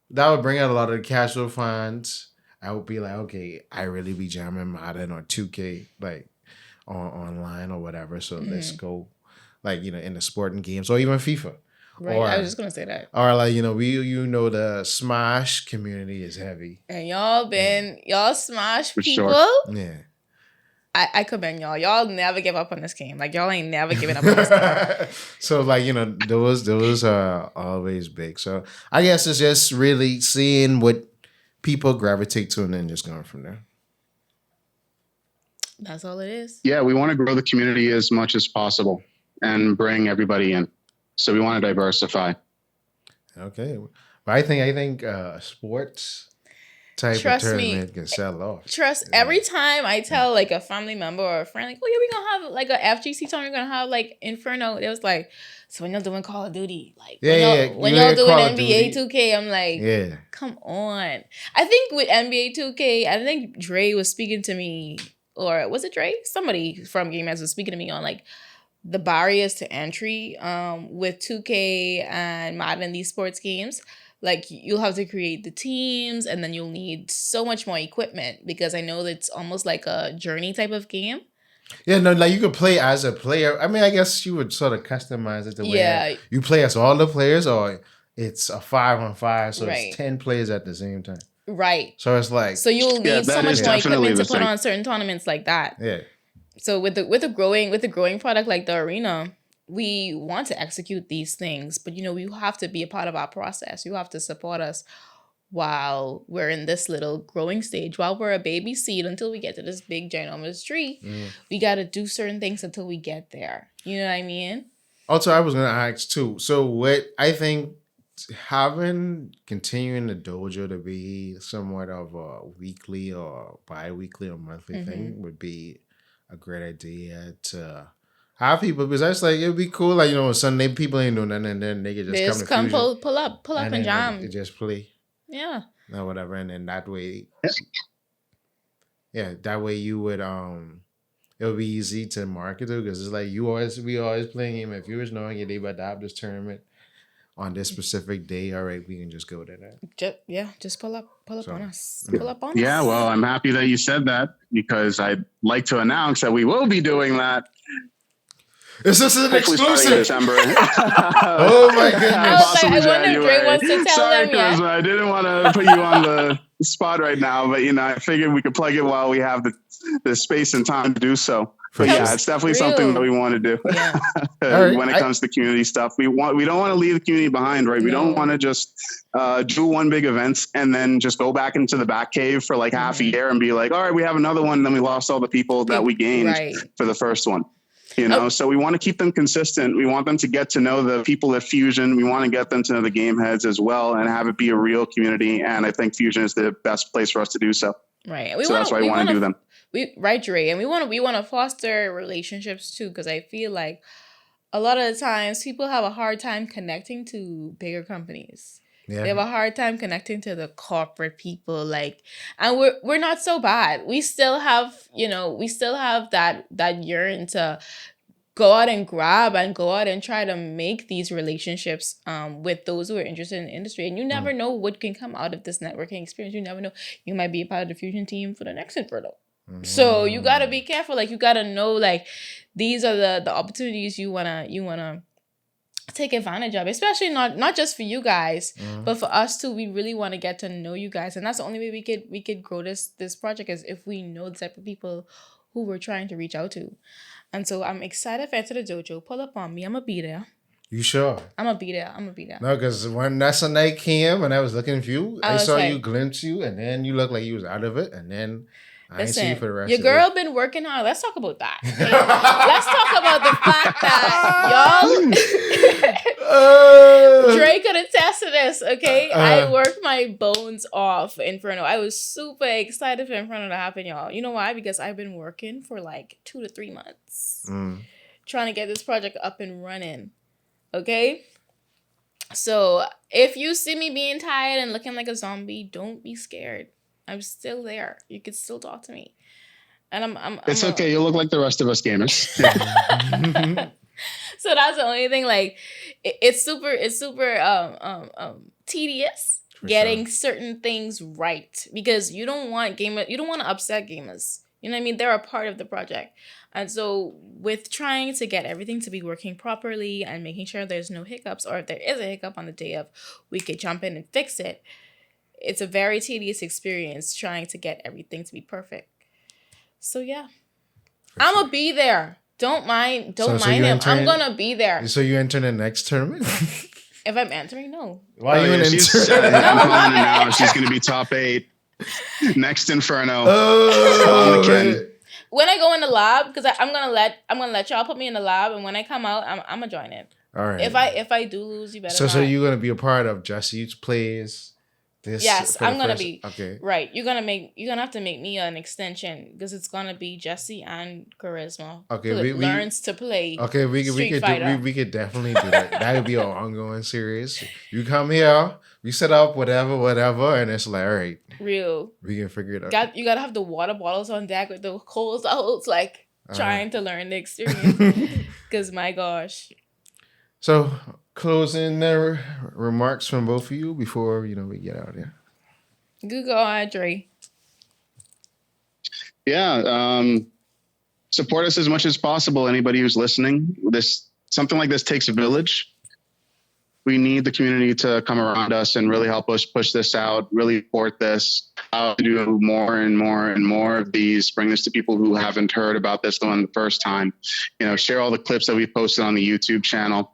that would bring out a lot of the casual fans. I would be like, okay, I really be jamming Madden or 2K, like online or whatever. So let's go, like, in the sporting games or even FIFA. Right, I was just gonna say that. Or like, the Smash community is heavy. And y'all Smash for people. Sure. Yeah. I commend y'all. Y'all never give up on this game. Like y'all ain't never giving up on this game. So like, you know, those are always big. So I guess it's just really seeing what people gravitate to and then just going from there. That's all it is. Yeah, we want to grow the community as much as possible and bring everybody in. So we want to diversify. Okay. But I think sports type of tournament can sell off. Every time I tell like a family member or a friend, like, oh yeah, we're gonna have like a FGC tournament, we're gonna have like Inferno. It was like, so when y'all doing Call of Duty, like when y'all doing NBA 2K, I'm like, come on. I think with NBA 2K, I think Dre was speaking to me, or was it Dre? Somebody from Gameheads was speaking to me on like the barriers to entry with 2K and Madden, these sports games. Like you'll have to create the teams and then you'll need so much more equipment because I know it's almost like a journey type of game. Yeah, no, like you could play as a player. I mean, I guess you would sort of customize it the way you play as all the players, or it's a 5-on-5, so it's 10 players at the same time. Right. So it's like, so you'll need so much more equipment to put on certain tournaments like that. Yeah. So with the growing product like the arena, we want to execute these things, but you know, you have to be a part of our process. You have to support us while we're in this little growing stage, while we're a baby seed until we get to this big ginormous tree. We got to do certain things until we get there. You know what I mean? Also, I was going to ask too. So what I think continuing the dojo to be somewhat of a weekly or bi-weekly or monthly thing would be a great idea to have people, because that's like, it'd be cool, like, you know, Sunday people ain't doing nothing and then they could just come pull up and jam. They just play. Yeah. Or whatever. And then that way, that way you would, it would be easy to market it, because it's like we always playing game. If viewers knowing they about to have this tournament on this specific day, all right, we can just go to that. Just pull up on us. Pull up on us. Yeah, well, I'm happy that you said that, because I'd like to announce that we will be doing that. This is an exclusive. December. Oh my goodness! I wonder if Dre wants to tell them yet. Charisma, I didn't want to put you on the spot right now, but you know, I figured we could plug it while we have the space and time to do so. But yeah, it's definitely something that we want to do. Yeah. When it comes to community stuff, we don't want to leave the community behind, right? We don't want to just do one big event and then just go back into the back cave for like half a year and be like, all right, we have another one, and then we lost all the people that we gained for the first one. You know, so we want to keep them consistent. We want them to get to know the people at Fusion. We want to get them to know the game heads as well and have it be a real community. And I think Fusion is the best place for us to do so. Right. So that's why we want to do them. Dre. And we want to foster relationships too, because I feel like a lot of the times people have a hard time connecting to bigger companies. Yeah. They have a hard time connecting to the corporate people, like, and we're not so bad. We still have, that yearn to go out and grab and go out and try to make these relationships with those who are interested in the industry. And you never know what can come out of this networking experience. You never know. You might be a part of the Fusion team for the next Inferno. So you got to be careful. Like, you got to know, like, these are the opportunities you wanna take advantage of, especially not just for you guys, but for us too. We really want to get to know you guys, and that's the only way we could grow this project, is if we know the type of people who we're trying to reach out to. And so I'm excited for Enter the Dojo. Pull up on me. I'm gonna be there. You sure? I'm gonna be there. No, because when that Sunday came and I was looking for you, I saw you glimpse you, and then you looked like you was out of it, and then I ain't see you for the rest of it. Your girl been working hard. Let's talk about that. Okay? Let's talk about the fact that y'all Dre could attest to this, okay? I worked my bones off for Inferno. I was super excited for Inferno to happen, y'all. You know why? Because I've been working for like 2 to 3 months trying to get this project up and running. Okay? So if you see me being tired and looking like a zombie, don't be scared. I'm still there. You can still talk to me. And it's okay. You look like the rest of us gamers. So that's the only thing. Like, it's super tedious getting certain things right, because you don't want to upset gamers. You know what I mean? They're a part of the project. And so with trying to get everything to be working properly and making sure there's no hiccups, or if there is a hiccup on the day of, we could jump in and fix it. It's a very tedious experience trying to get everything to be perfect. So yeah. I'm gonna be there. Don't mind him. I'm gonna be there. So you enter the next tournament? If I'm entering, no. Why are you an I'm calling it now. She's gonna be top 8. Next Inferno. When I go in the lab, because I'm gonna let y'all put me in the lab, and when I come out, I'm gonna join it. All right. If I do lose, you better. So you're gonna be a part of Jesse's plays. Yes, I'm gonna be. Okay. Right. You're gonna have to make me an extension because it's gonna be Jesse and Charisma. Okay. We learns to play. Okay, we could definitely do that. That would be our ongoing series. You come here, we set up whatever, and it's like, all right. Real. We can figure it out. You gotta have the water bottles on deck with the coals out, like trying to learn the experience. Because my gosh. So, closing remarks from both of you before we get out here. Good go, Andre. Yeah, support us as much as possible. Anybody who's listening, something like this takes a village. We need the community to come around us and really help us push this out. Really support this. How to do more and more and more of these. Bring this to people who haven't heard about this one the first time. Share all the clips that we posted on the YouTube channel.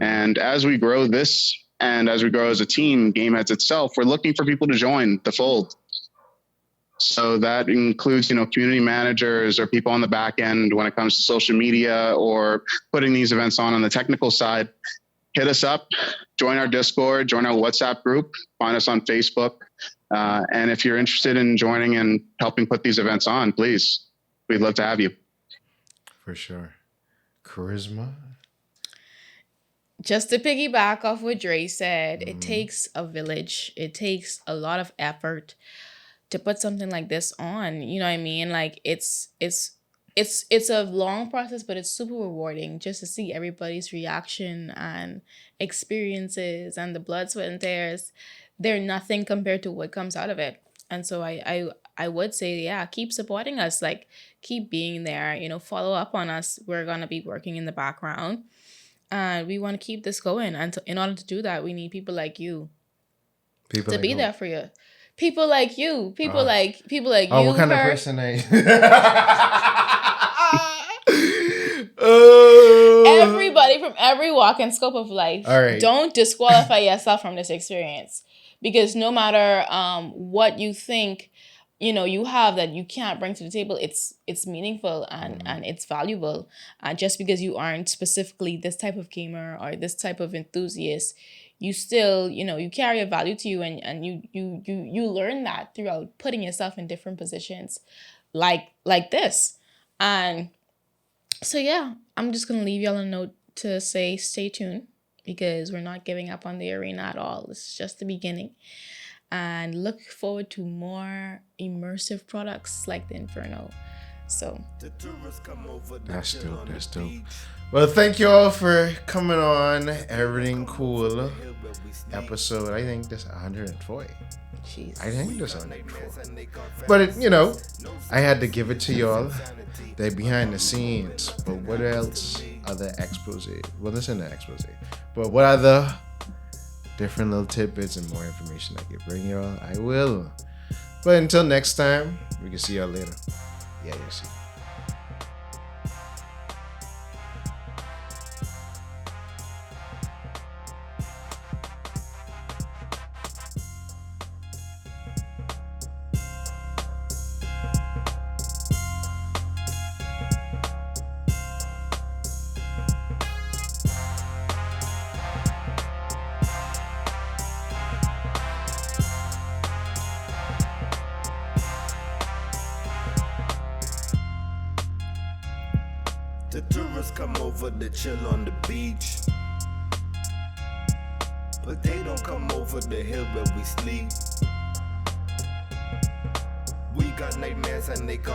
And as we grow this and as we grow as a team, Gameheads itself, we're looking for people to join the fold. So that includes, community managers or people on the back end when it comes to social media or putting these events on the technical side. Hit us up, join our Discord, join our WhatsApp group, find us on Facebook. And if you're interested in joining and helping put these events on, please, we'd love to have you. For sure. Charisma? Just to piggyback off what Dre said, it takes a village. It takes a lot of effort to put something like this on. You know what I mean? Like it's a long process, but it's super rewarding just to see everybody's reaction and experiences and the blood, sweat, and tears. They're nothing compared to what comes out of it. And so I would say, yeah, keep supporting us. Like, keep being there. Follow up on us. We're gonna be working in the background. And we want to keep this going. And in order to do that, we need people like you to be there for you. People like you. People like you. What kind of person are you? Everybody from every walk and scope of life. All right. Don't disqualify yourself from this experience. Because no matter what you think, you have that you can't bring to the table, it's meaningful and it's valuable. Just because you aren't specifically this type of gamer or this type of enthusiast, you still, you carry a value to you, and you learn that throughout putting yourself in different positions like this. And so, yeah, I'm just going to leave y'all a note to say stay tuned, because we're not giving up on the arena at all. This is just the beginning. And look forward to more immersive products like the Inferno. So that's dope. Well, thank you all for coming on Erryting Kool episode. I think this 140. Jeez. I think this 140. But I had to give it to y'all. They're behind the scenes. But what else? Other expose? Well, this isn't an expose. But what other different little tidbits and more information I can bring y'all, I will. But until next time, we can see y'all later. Yeah, you see. The tourists come over to chill on the beach, but they don't come over the hill where we sleep. We got nightmares and they come